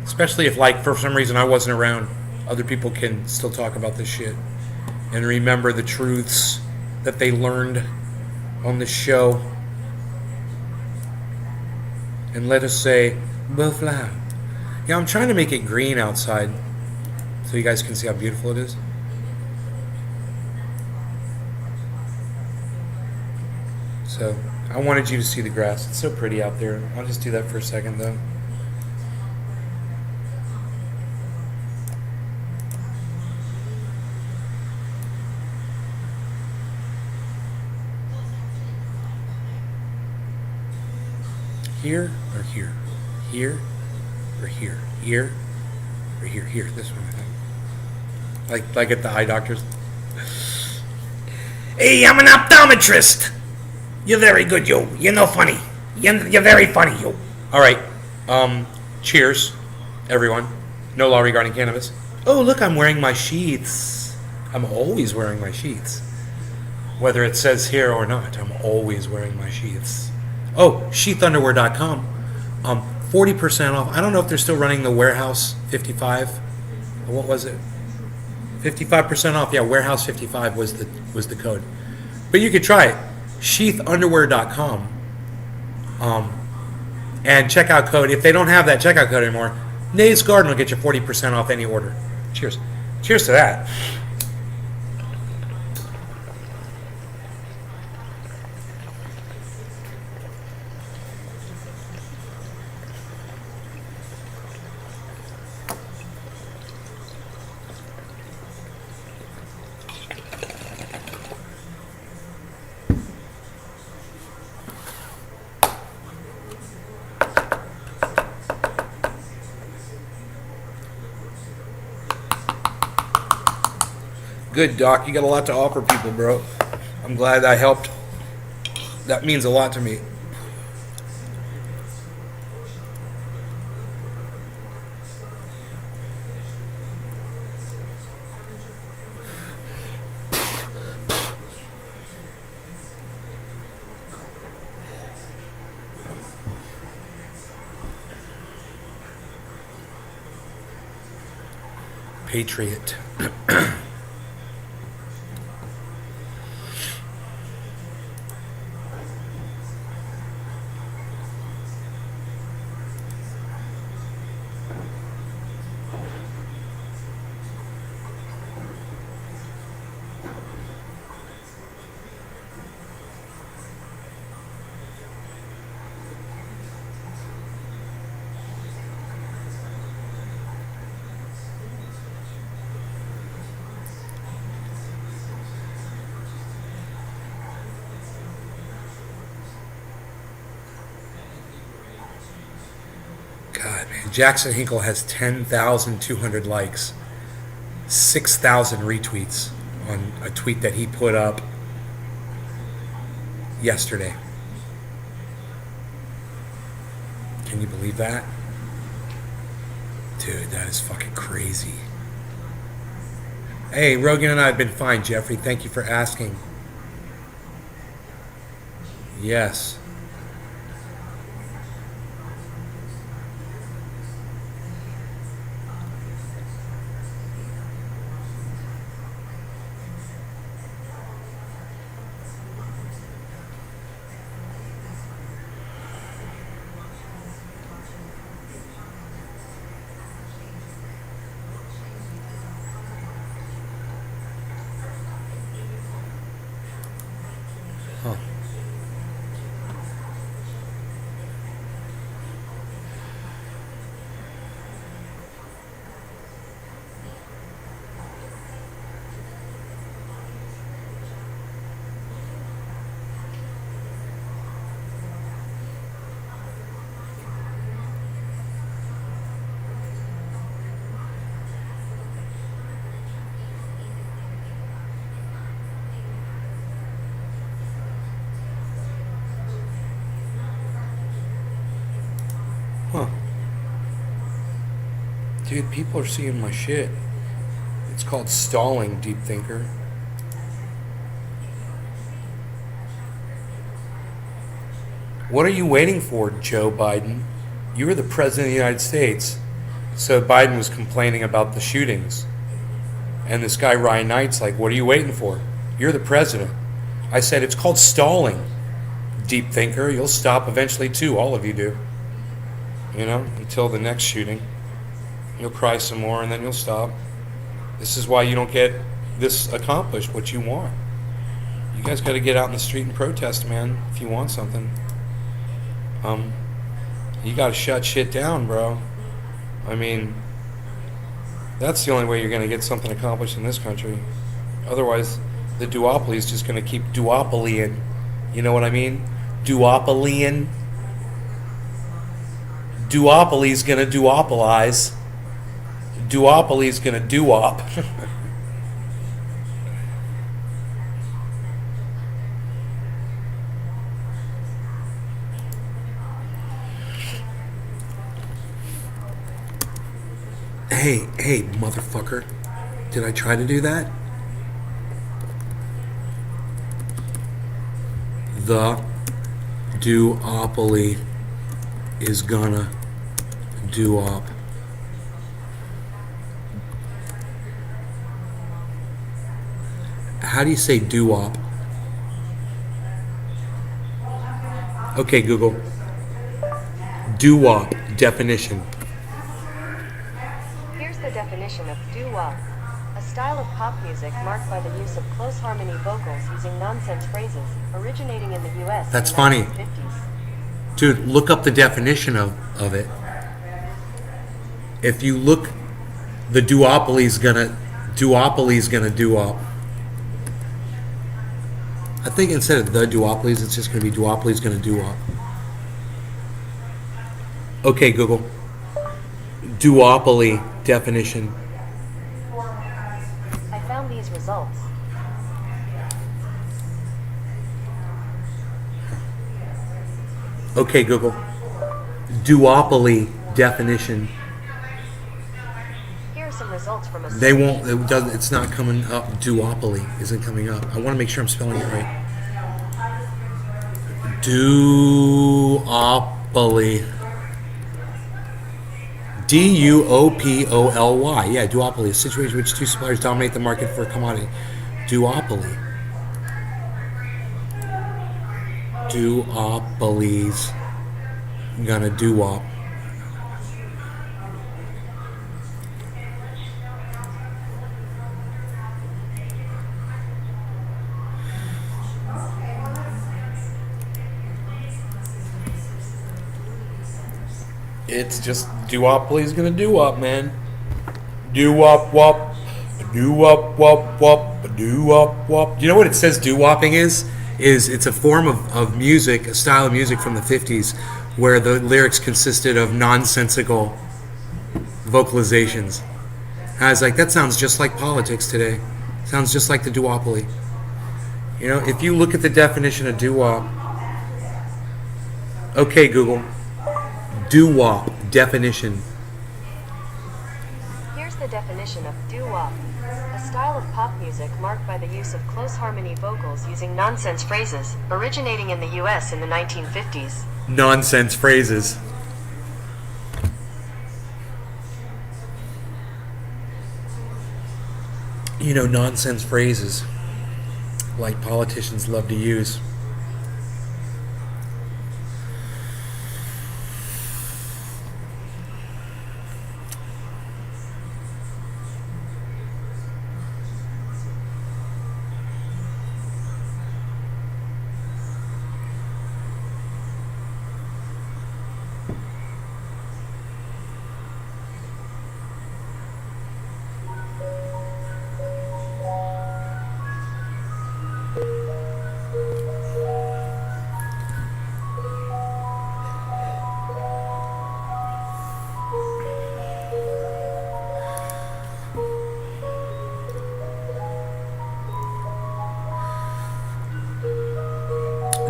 Especially if, like, for some reason I wasn't around, other people can still talk about this shit and remember the truths that they learned on the show. And let us say, buffalo. Yeah, I'm trying to make it green outside so you guys can see how beautiful it is. So, I wanted you to see the grass. It's so pretty out there. I'll just do that for a second, though. Here or here? Here or here? Here or here? Here. This one, I think. Like at the eye doctors. Hey, I'm an optometrist. You're very good, yo. You're no funny. You're very funny, yo. All right. Cheers, everyone. No law regarding cannabis. Oh, look, I'm wearing my sheaths. I'm always wearing my sheaths. Whether it says here or not, I'm always wearing my sheaths. Oh, sheathunderwear.com. 40% off. I don't know if they're still running the Warehouse 55. What was it? 55% off. Yeah, Warehouse 55 was the code. But you could try it. Sheathunderwear.com. And checkout code. If they don't have that checkout code anymore, Nate's Garden will get you 40% off any order. Cheers. Cheers to that. Good, Doc. You got a lot to offer people, bro. I'm glad I helped. That means a lot to me. Patriot. God, man. Jackson Hinkle has 10,200 likes, 6,000 retweets on a tweet that he put up yesterday. Can you believe that? Dude, that is fucking crazy. Hey, Rogan and I have been fine, Jeffrey. Thank you for asking. Yes. Huh. Dude, people are seeing my shit. It's called stalling, deep thinker. What are you waiting for, Joe Biden? You were the president of the United States. So Biden was complaining about the shootings. And this guy Ryan Knight's like, what are you waiting for? You're the president. I said, it's called stalling, deep thinker. You'll stop eventually too, all of you do. You know, until the next shooting. You'll cry some more and then you'll stop. This is why you don't get this accomplished, what you want. You guys got to get out in the street and protest, man, if you want something. You got to shut shit down, bro. I mean, that's the only way you're going to get something accomplished in this country. Otherwise, the duopoly is just going to keep duopolying. You know what I mean? Duopolying. Duopoly's going to duopolize. Duopoly's going to duop. Hey, motherfucker. Did I try to do that? The duopoly is gonna duop. How do you say duop? Okay, Google. Duop definition.
The definition of doo-wop: a style of pop music marked by the use of close harmony vocals using nonsense phrases, originating in the U.S.
That's
in the
funny.
1950s.
Dude, look up the definition of it. If you look, the duopoly's gonna duop. I think instead of the duopolies, it's just gonna be duopoly's gonna duop. Okay, Google. Duopoly definition.
I found these results.
Okay, Google. Duopoly definition.
Here are some results from a
They won't. It doesn't. It's not coming up. Duopoly isn't coming up. I want to make sure I'm spelling it right. Duopoly. Duopoly. Yeah, duopoly. A situation in which two suppliers dominate the market for a commodity. Duopoly. Duopoly's gonna duop. It's just duopoly's gonna do-up, man. Do-wop wop, do-wop wop wop, do-wop wop. You know what it says do-wopping is? It's a form of music, a style of music from the 50s where the lyrics consisted of nonsensical vocalizations. And I was like, that sounds just like politics today. Sounds just like the duopoly. You know, if you look at the definition of doo-wop. Okay, Google. Doo-wop definition.
Here's the definition of doo-wop: a style of pop music marked by the use of close harmony vocals using nonsense phrases, originating in the U.S. in the 1950s.
Nonsense phrases. You know, nonsense phrases like politicians love to use.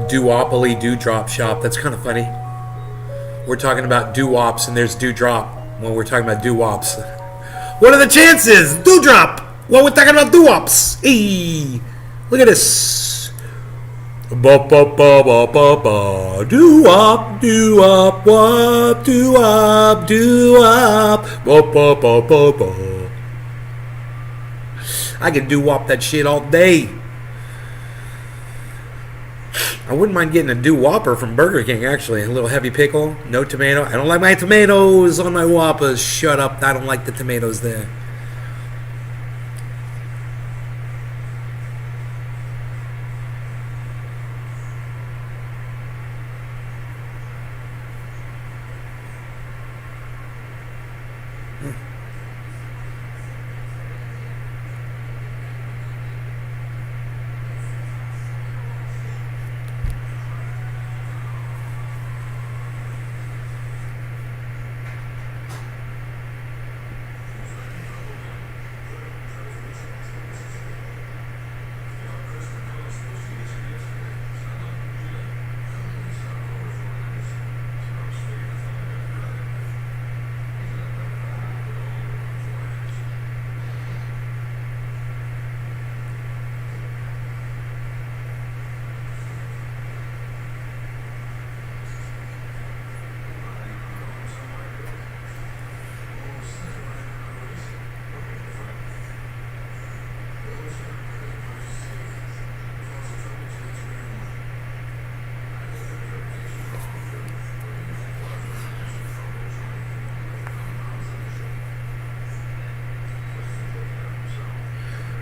Duopoly Dewdrop Shop. That's kind of funny. we're talking about doo-wops, and there's dewdrop when we're talking about doo-wops. What are the chances? Dewdrop! Well, we're talking about doo-wops. Hey, look at this. Ba ba ba ba ba ba. Doo-wop, doo-wop, wop, doo-wop, doo-wop. Ba ba ba ba ba. I can doo-wop that shit all day. I wouldn't mind getting a doo-whopper from Burger King, actually. A little heavy pickle, no tomato. I don't like my tomatoes on my Whoppers. Shut up, I don't like the tomatoes there.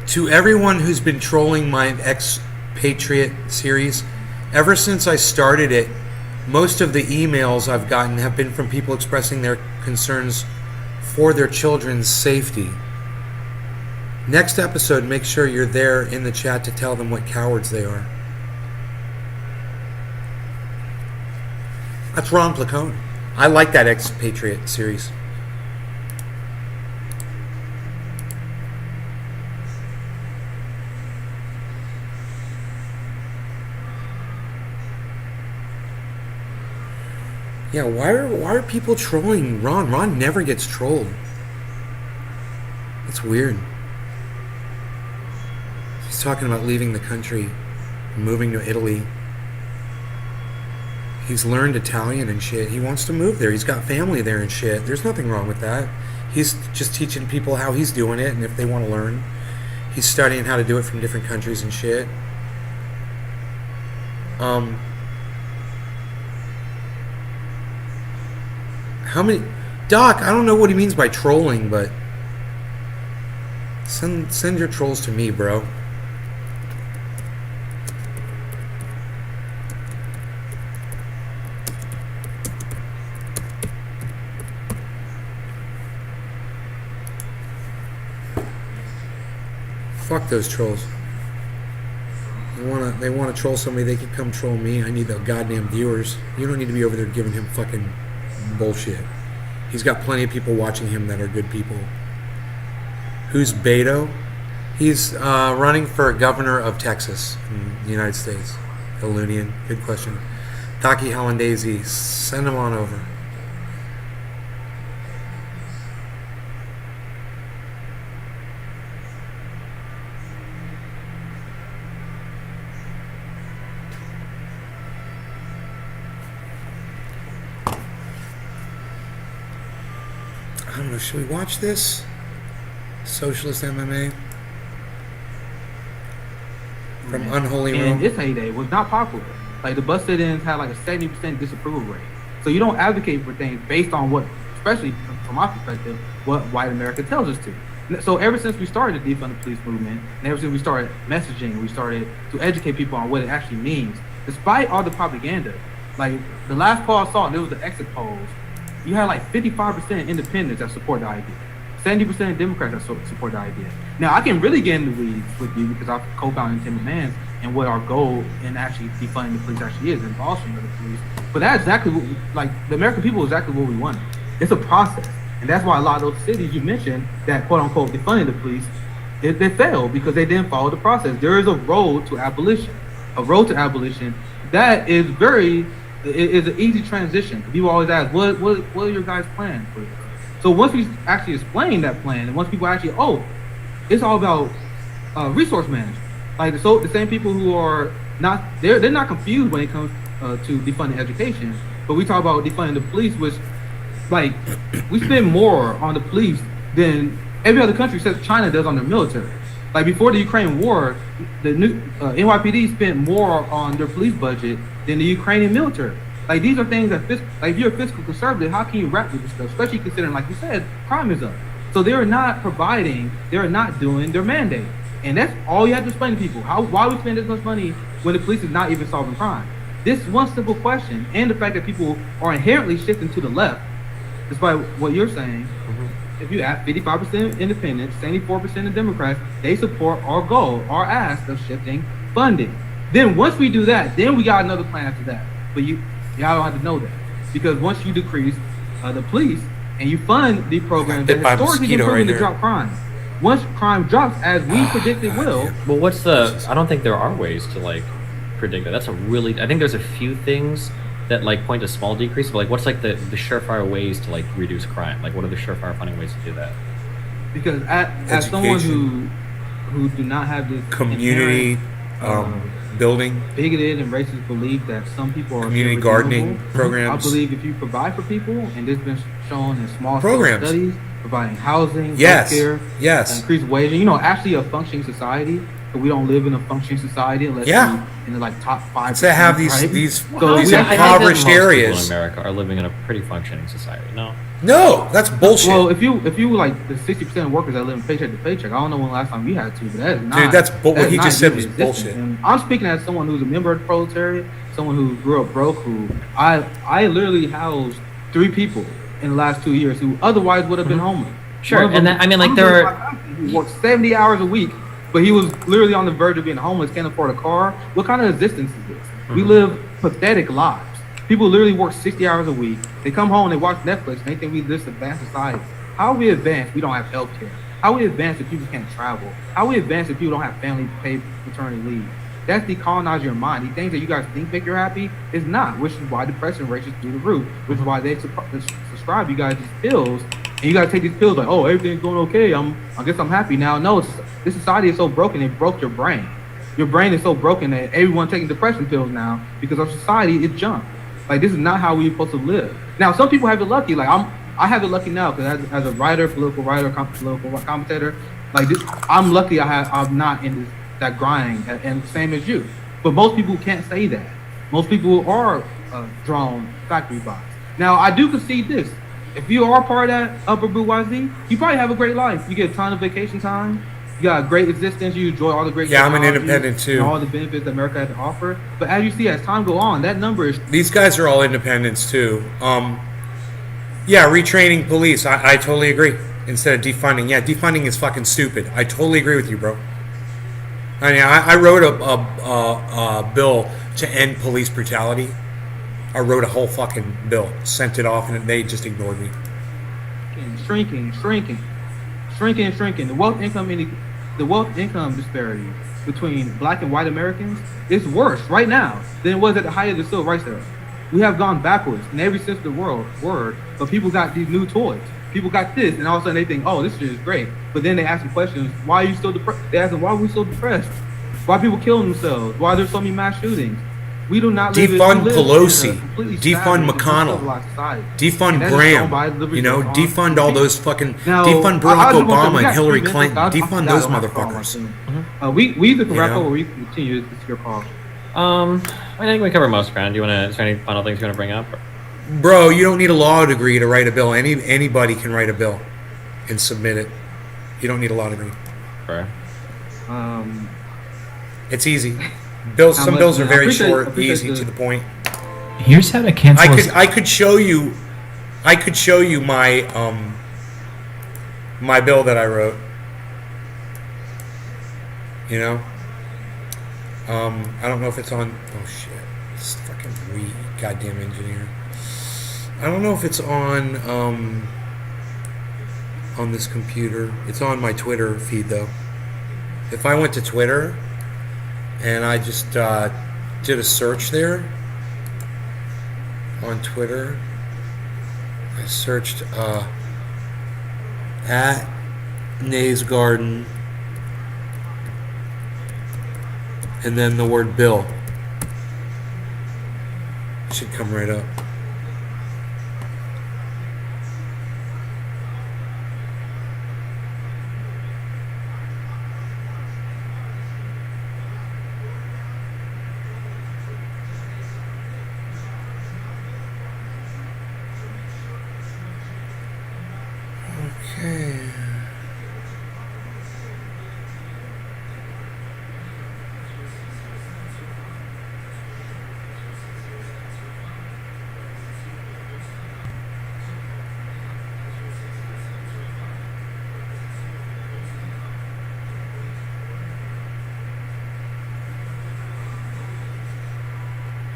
To everyone who's been trolling my Expatriate series, ever since I started it, most of the emails I've gotten have been from people expressing their concerns for their children's safety. Next episode, make sure you're there in the chat to tell them what cowards they are. That's Ron Placone. I like that Expatriate series. Yeah, why are people trolling Ron? Ron never gets trolled. That's weird. He's talking about leaving the country, moving to Italy. He's learned Italian and shit. He wants to move there. He's got family there and shit. There's nothing wrong with that. He's just teaching people how he's doing it, and if they want to learn. He's studying how to do it from different countries and shit. How many... Doc, I don't know what he means by trolling, but... Send your trolls to me, bro. Fuck those trolls. They wanna troll somebody, they can come troll me. I need the goddamn viewers. You don't need to be over there giving him fucking bullshit. He's got plenty of people watching him that are good people. Who's Beto? He's running for governor of Texas in the United States. Ilunian. Good question. Taki Hollandaise, send him on over. I don't know, should we watch this? Socialist MMA? From Unholy
In
Room?
its heyday was not popular. Like the bus sit-ins had like a 70% disapproval rate. So you don't advocate for things based on what, especially from my perspective, what white America tells us to. So ever since we started the defund the police movement, and ever since we started messaging, we started to educate people on what it actually means. Despite all the propaganda, like the last poll I saw, and it was the exit polls, you had like 55% independents that support the idea. 70% Democrats that support the idea. Now, I can really get in the weeds with you because I've co-founded Tim Demands and what our goal in actually defunding the police actually is, and abolishing of the police. But that's exactly what, like, the American people is exactly what we wanted. It's a process. And that's why a lot of those cities you mentioned that quote-unquote defunded the police, they failed because they didn't follow the process. There is a road to abolition. A road to abolition that is very it's an easy transition. People always ask, what are your guys' plans for this? So once we actually explain that plan, and once people actually, it's all about resource management. Like so, the same people who are not they're not confused when it comes to defunding education, but we talk about defunding the police, which like we spend more on the police than every other country except China does on their military. Like before the Ukraine war, the new NYPD spent more on their police budget than the Ukrainian military. Like these are things that, like if you're a fiscal conservative, how can you rap with this stuff? Especially considering, like you said, crime is up. So they're not providing, they're not doing their mandate. And that's all you have to explain to people. Why we spend this much money when the police is not even solving crime? This one simple question, and the fact that people are inherently shifting to the left, despite what you're saying, if you ask 55% independents, 74% of Democrats, they support our goal, our ask of shifting funding. Then once we do that, then we got another plan after that. But y'all don't have to know that. Because once you decrease the police and you fund the programs that historically been proven to drop crime, once crime drops, as we predict it will.
Well, I don't think there are ways to like predict that. I think there's a few things that like point to small decrease, but like what's like the surefire ways to like reduce crime? Like what are the surefire funding ways to do that?
Because as someone who do not have this
community building,
bigoted and racist belief that some people are
community gardening programs.
I believe if you provide for people, and this has been shown in small programs, studies, providing housing, healthcare, increased wages, actually a functioning society. But we don't live in a functioning society unless we're in the like top 5%.
To have these impoverished areas.
Most people in America are living in a pretty functioning society.
No, that's bullshit.
Well, if you like the 60% of workers that live in paycheck to paycheck, I don't know when the last time we had to, but that is not.
Dude, what he just said was bullshit.
And I'm speaking as someone who's a member of the proletariat, someone who grew up broke, who I literally housed 3 people in the last 2 years who otherwise would have been homeless.
Sure, and that, I mean, like there are
worked 70 hours a week. But he was literally on the verge of being homeless, can't afford a car. What kind of existence is this? We live pathetic lives. People literally work 60 hours a week. They come home, they watch Netflix, and they think we live in advanced society. How are we advanced? We don't have health care. How are we advanced if people can't travel? How are we advanced if people don't have family paid paternity leave? That's decolonizing your mind. These things that you guys think make you happy is not, which is why depression rates is through the roof, which is why they subscribe you guys these pills. And you gotta take these pills like, oh, everything's going okay. I guess I'm happy now. No, this society is so broken, it broke your brain. Your brain is so broken that everyone's taking depression pills now because our society is junk. Like this is not how we're supposed to live. Now, some people have it lucky. Like I have it lucky now because as a writer, political writer, political commentator, like this, I'm lucky. I'm not in that grind, and same as you. But most people can't say that. Most people are drawn factory box. Now, I do concede this. If you are part of that upper bourgeoisie, you probably have a great life. You get a ton of vacation time. You got a great existence. You enjoy all the great.
Yeah, I'm an independent too.
And all the benefits that America has to offer. But as you see, as time go on, that number is.
These guys are all independents too. Yeah, retraining police. I totally agree. Instead of defunding, defunding is fucking stupid. I totally agree with you, bro. I mean, I wrote a bill to end police brutality. I wrote a whole fucking bill, sent it off, and they just ignored me.
Shrinking. The wealth income disparity between black and white Americans is worse right now than it was at the height of the civil rights era. We have gone backwards in every sense of the word, but people got these new toys. People got this, and all of a sudden they think, oh, this shit is great. But then they ask them questions, why are you still depressed? They ask them, why are we so depressed? Why are people killing themselves? Why are there so many mass shootings? We do not
defund Pelosi, defund McConnell, defund Graham, defund all those fucking, defund Barack Obama and Hillary Clinton, defund those motherfuckers.
We either can wrap up or we can continue. It's your call.
I think we cover most ground. Is there any final things you want to bring up?
Bro, you don't need a law degree to write a bill. Anybody can write a bill and submit it. You don't need a law degree.
Fair.
It's easy. Some bills are very short, easy, to the point.
Here's how to cancel.
I could show you my my bill that I wrote. I don't know if it's on. Oh shit! This fucking goddamn engineer. I don't know if it's on this computer. It's on my Twitter feed though. If I went to Twitter and I just did a search there, on Twitter. I searched at Nay's Garden and then the word bill. It should come right up. Okay.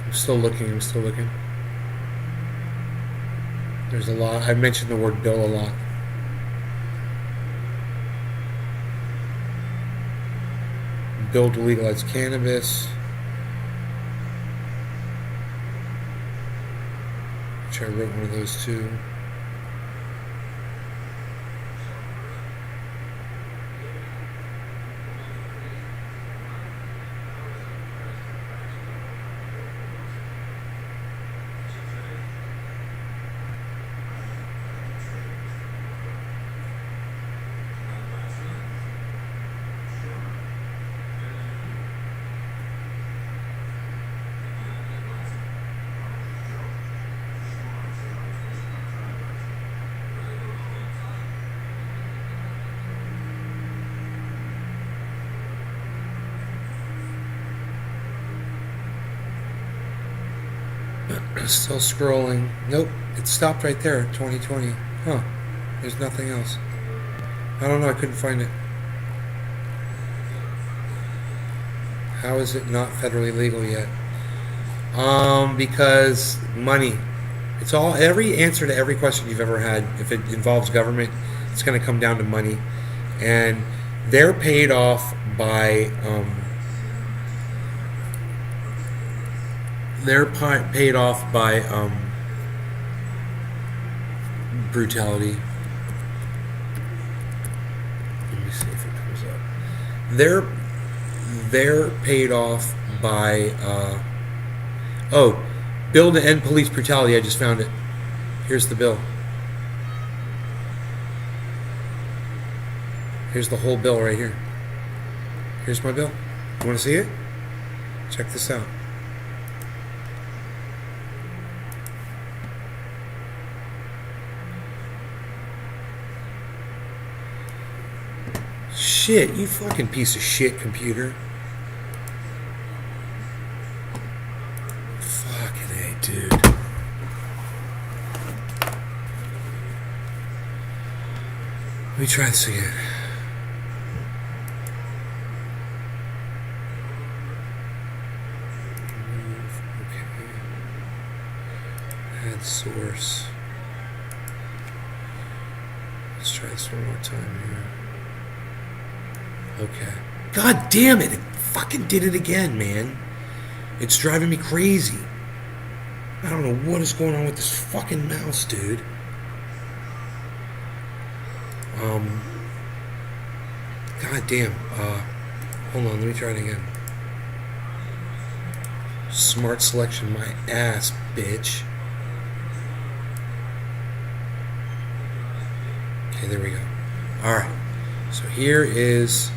I'm still looking. There's a lot. I mentioned the word bill a lot. Bill to legalize cannabis, which I wrote one of those too. Still scrolling. Nope, it stopped right there. 2020. Huh? There's nothing else. I don't know. I couldn't find it. How is it not federally legal yet? Because money. It's all, every answer to every question you've ever had, if it involves government, it's going to come down to money, and they're paid off by brutality. Let me see if it comes up. They're paid off by bill to end police brutality. I just found it. Here's the bill. Here's the whole bill right here. Here's my bill. You want to see it? Check this out. Shit, you fucking piece of shit, computer. Fucking A, dude. Let me try this again. Okay. Add source. Let's try this one more time here. Okay. God damn it! It fucking did it again, man. It's driving me crazy. I don't know what is going on with this fucking mouse, dude. God damn. Hold on, let me try it again. Smart selection, my ass, bitch. Okay, there we go. Alright. So here is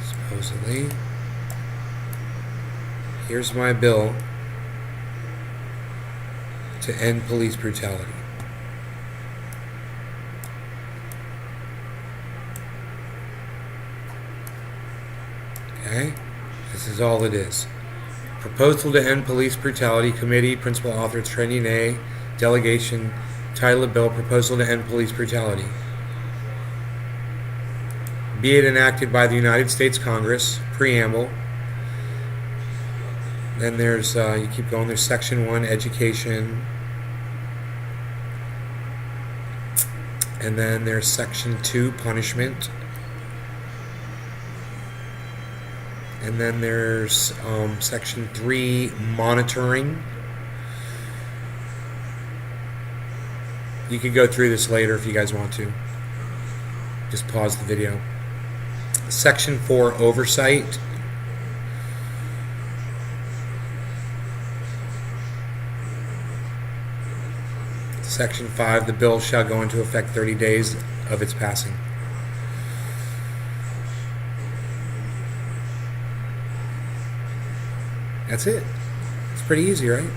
supposedly, here's my bill to end police brutality. Okay, this is all it is. Proposal to end police brutality, committee, principal author, training A, delegation, title of bill, proposal to end police brutality. Be it enacted by the United States Congress, preamble. Then there's, you keep going, there's section 1, education. And then there's section 2, punishment. And then there's section 3, monitoring. You can go through this later if you guys want to. Just pause the video. Section 4, oversight. Section 5, the bill shall go into effect 30 days of its passing. That's it. It's pretty easy, right?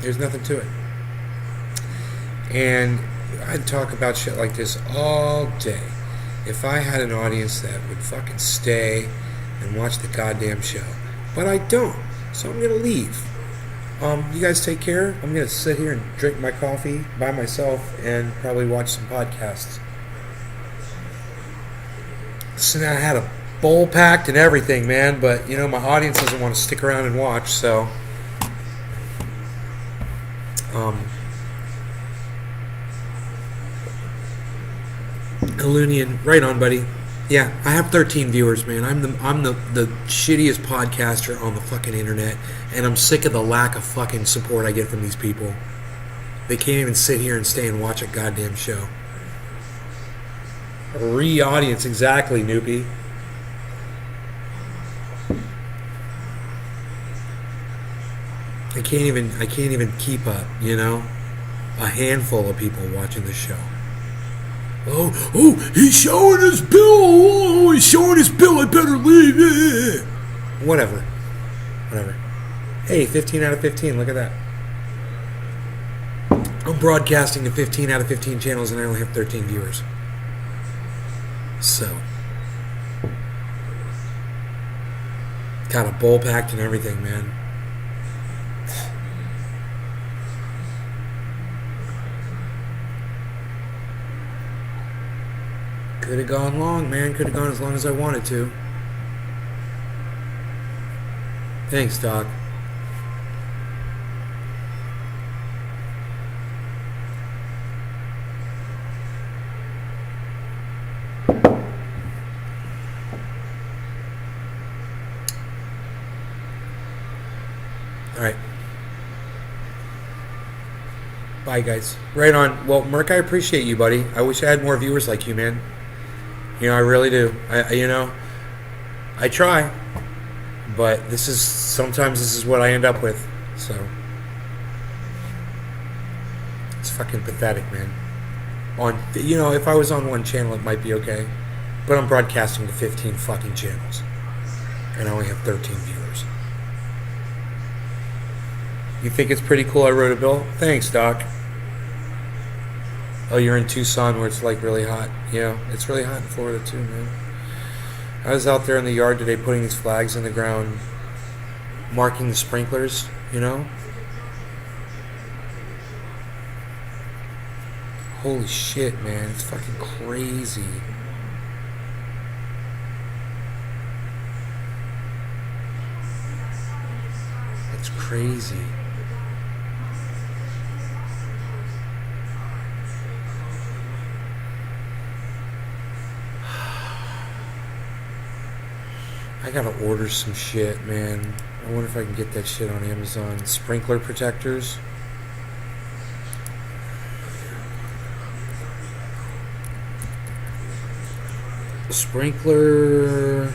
There's nothing to it. And I'd talk about shit like this all day if I had an audience that would fucking stay and watch the goddamn show. But I don't, so I'm gonna leave. You guys take care. I'm gonna sit here and drink my coffee by myself and probably watch some podcasts. So now I had a bowl packed and everything, man, but you know my audience doesn't want to stick around and watch, so Ilunian, right on, buddy. Yeah, I have 13 viewers, man. I'm the shittiest podcaster on the fucking internet, and I'm sick of the lack of fucking support I get from these people. They can't even sit here and stay and watch a goddamn show. Re-audience, exactly, Noopy. I can't even keep up, you know? A handful of people watching the show. Oh, he's showing his bill. Oh, he's showing his bill. I better leave. Yeah. Whatever. Hey, 15 out of 15. Look at that. I'm broadcasting to 15 out of 15 channels and I only have 13 viewers. So. Got a bowl packed and everything, man. Could have gone long, man. Could have gone as long as I wanted to. Thanks, Doc. All right. Bye, guys. Right on. Well, Merc, I appreciate you, buddy. I wish I had more viewers like you, man. You know, I really do. I try, but sometimes this is what I end up with. So it's fucking pathetic, man. If I was on one channel, it might be okay, but I'm broadcasting to 15 fucking channels, and I only have 13 viewers. You think it's pretty cool I wrote a bill? Thanks, Doc. Oh, you're in Tucson where it's like really hot. Yeah, it's really hot in Florida too, man. I was out there in the yard today putting these flags in the ground, marking the sprinklers, you know? Holy shit, man. It's fucking crazy. It's crazy. I gotta order some shit, man. I wonder if I can get that shit on Amazon. Sprinkler protectors. Sprinkler.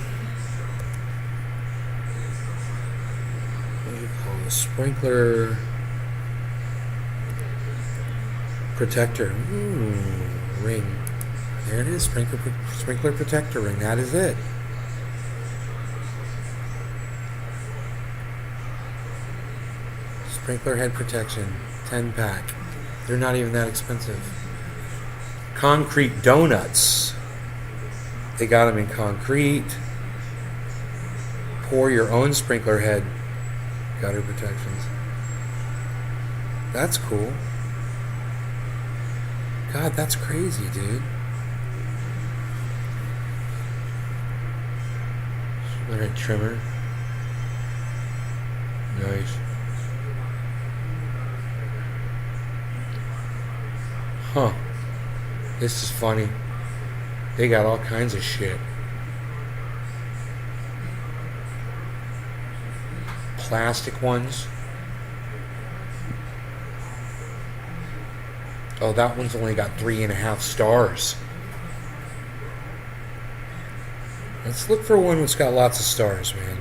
What do you call this? Sprinkler protector. Ring. There it is. Sprinkler protector ring. That is it. Sprinkler head protection, 10-pack. They're not even that expensive. Concrete donuts. They got them in concrete. Pour your own sprinkler head. Gutter protections. That's cool. God, that's crazy, dude. Alright, trimmer. Nice. Huh. This is funny. They got all kinds of shit. Plastic ones. Oh, that one's only got 3.5 stars. Let's look for one that's got lots of stars, man.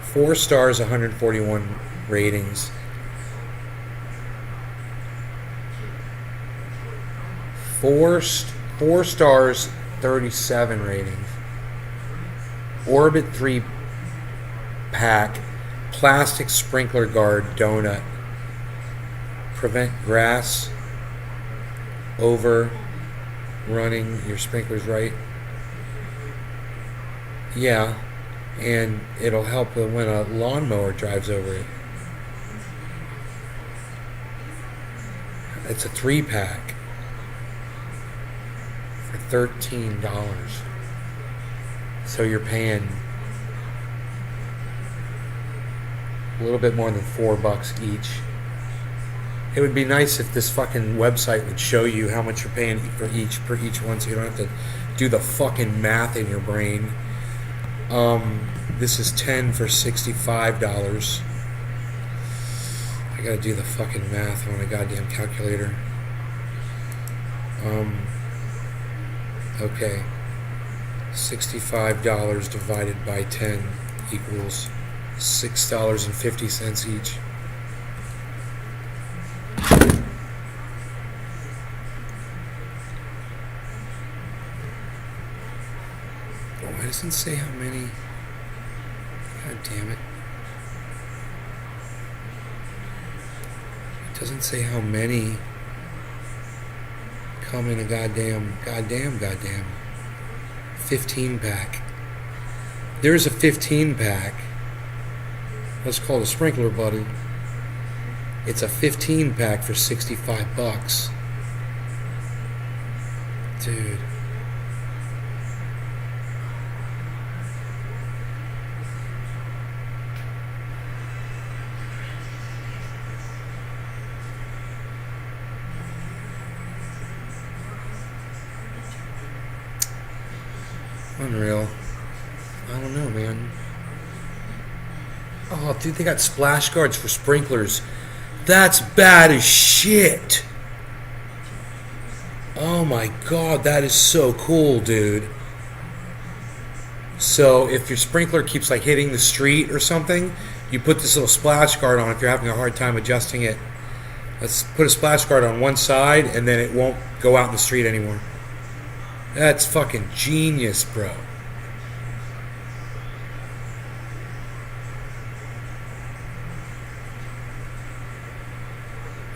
4 stars, 141 ratings. 4 stars, 37 ratings. Orbit 3 pack, plastic sprinkler guard donut. Prevent grass over running your sprinklers right. Yeah, and it'll help when a lawnmower drives over it. It's a 3-pack for $13. So you're paying a little bit more than $4 each. It would be nice if this fucking website would show you how much you're paying for each one, so you don't have to do the fucking math in your brain. This is 10 for $65. I gotta do the fucking math on a goddamn calculator. Okay. $65 divided by 10 equals $6.50 each. Why doesn't it say how many? God damn it. It doesn't say how many come in a goddamn 15-pack. There's a 15-pack. Let's call it a sprinkler buddy. It's a 15-pack for $65. Dude. Unreal. I don't know, man. Oh, dude, they got splash guards for sprinklers. That's bad as shit. Oh my god, that is so cool, dude. So if your sprinkler keeps like hitting the street or something, you put this little splash guard on if you're having a hard time adjusting it. Let's put a splash guard on one side and then it won't go out in the street anymore. That's fucking genius, bro.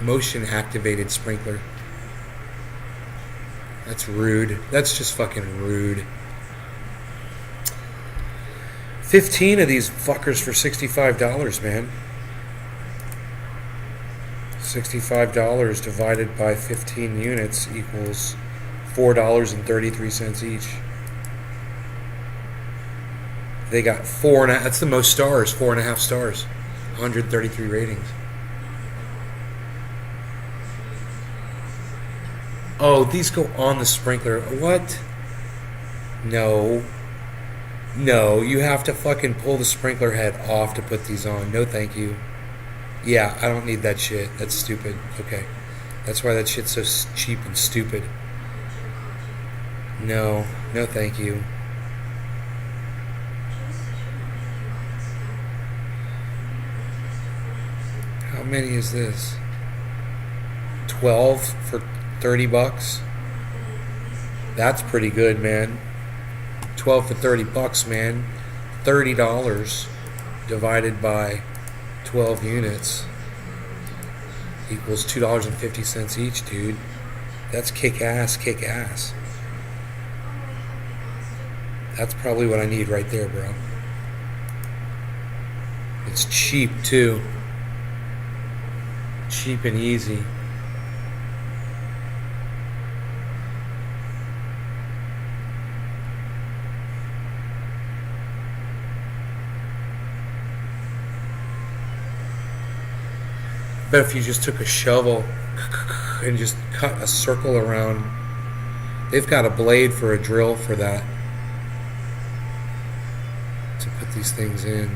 Motion activated sprinkler. That's rude. That's just fucking rude. 15 of these fuckers for $65, man. $65 divided by 15 units equals $4.33 each. They got 4.5. That's the most stars. 4.5 stars. 133 ratings. Oh, these go on the sprinkler. What? No. No, you have to fucking pull the sprinkler head off to put these on. No, thank you. Yeah, I don't need that shit. That's stupid. Okay. That's why that shit's so cheap and stupid. No. No, thank you. How many is this? 12 for $30? That's pretty good, man. 12 for $30, man. $30 divided by 12 units equals $2.50 each, dude. That's kick ass, kick ass. That's probably what I need right there, bro. It's cheap, too. Cheap and easy. Bet if you just took a shovel and just cut a circle around. They've got a blade for a drill for that. To put these things in.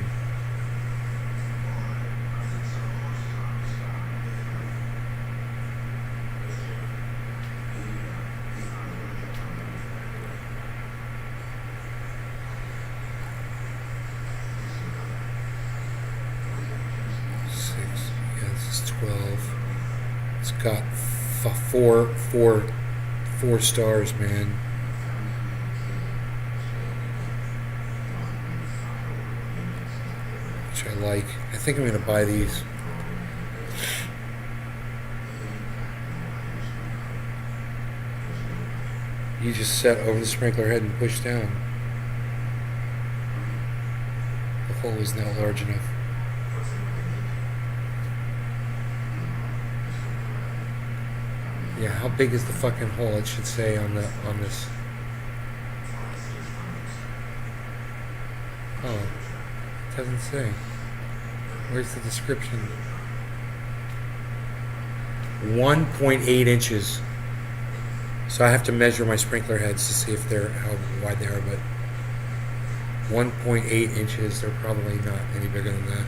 got four stars, man. Which I like. I think I'm gonna buy these. You just set over the sprinkler head and push down. The hole is now large enough. Yeah, how big is the fucking hole? It should say on this. Oh, it doesn't say. Where's the description? 1.8 inches. So I have to measure my sprinkler heads to see if they're how wide they are, but 1.8 inches. They're probably not any bigger than that.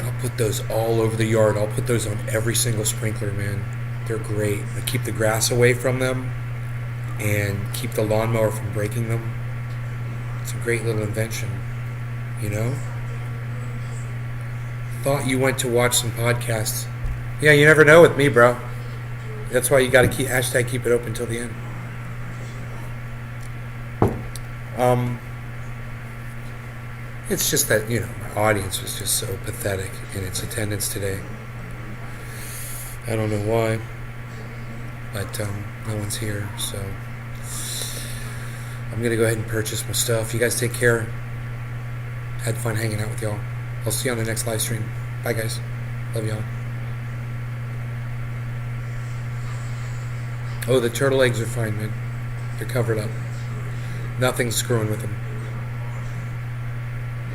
I'll put those all over the yard. I'll put those on every single sprinkler, man. They're great. They keep the grass away from them and keep the lawnmower from breaking them. It's a great little invention, you know? Thought you went to watch some podcasts. Yeah, you never know with me, bro. That's why you got to keep it open till the end. It's just that, you know, my audience was just so pathetic in its attendance today. I don't know why, but no one's here, so I'm gonna go ahead and purchase my stuff. You guys take care. Had fun hanging out with y'all. I'll see you on the next live stream. Bye, guys. Love y'all. Oh, the turtle eggs are fine, man. They're covered up. Nothing's screwing with them.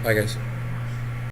Bye, guys.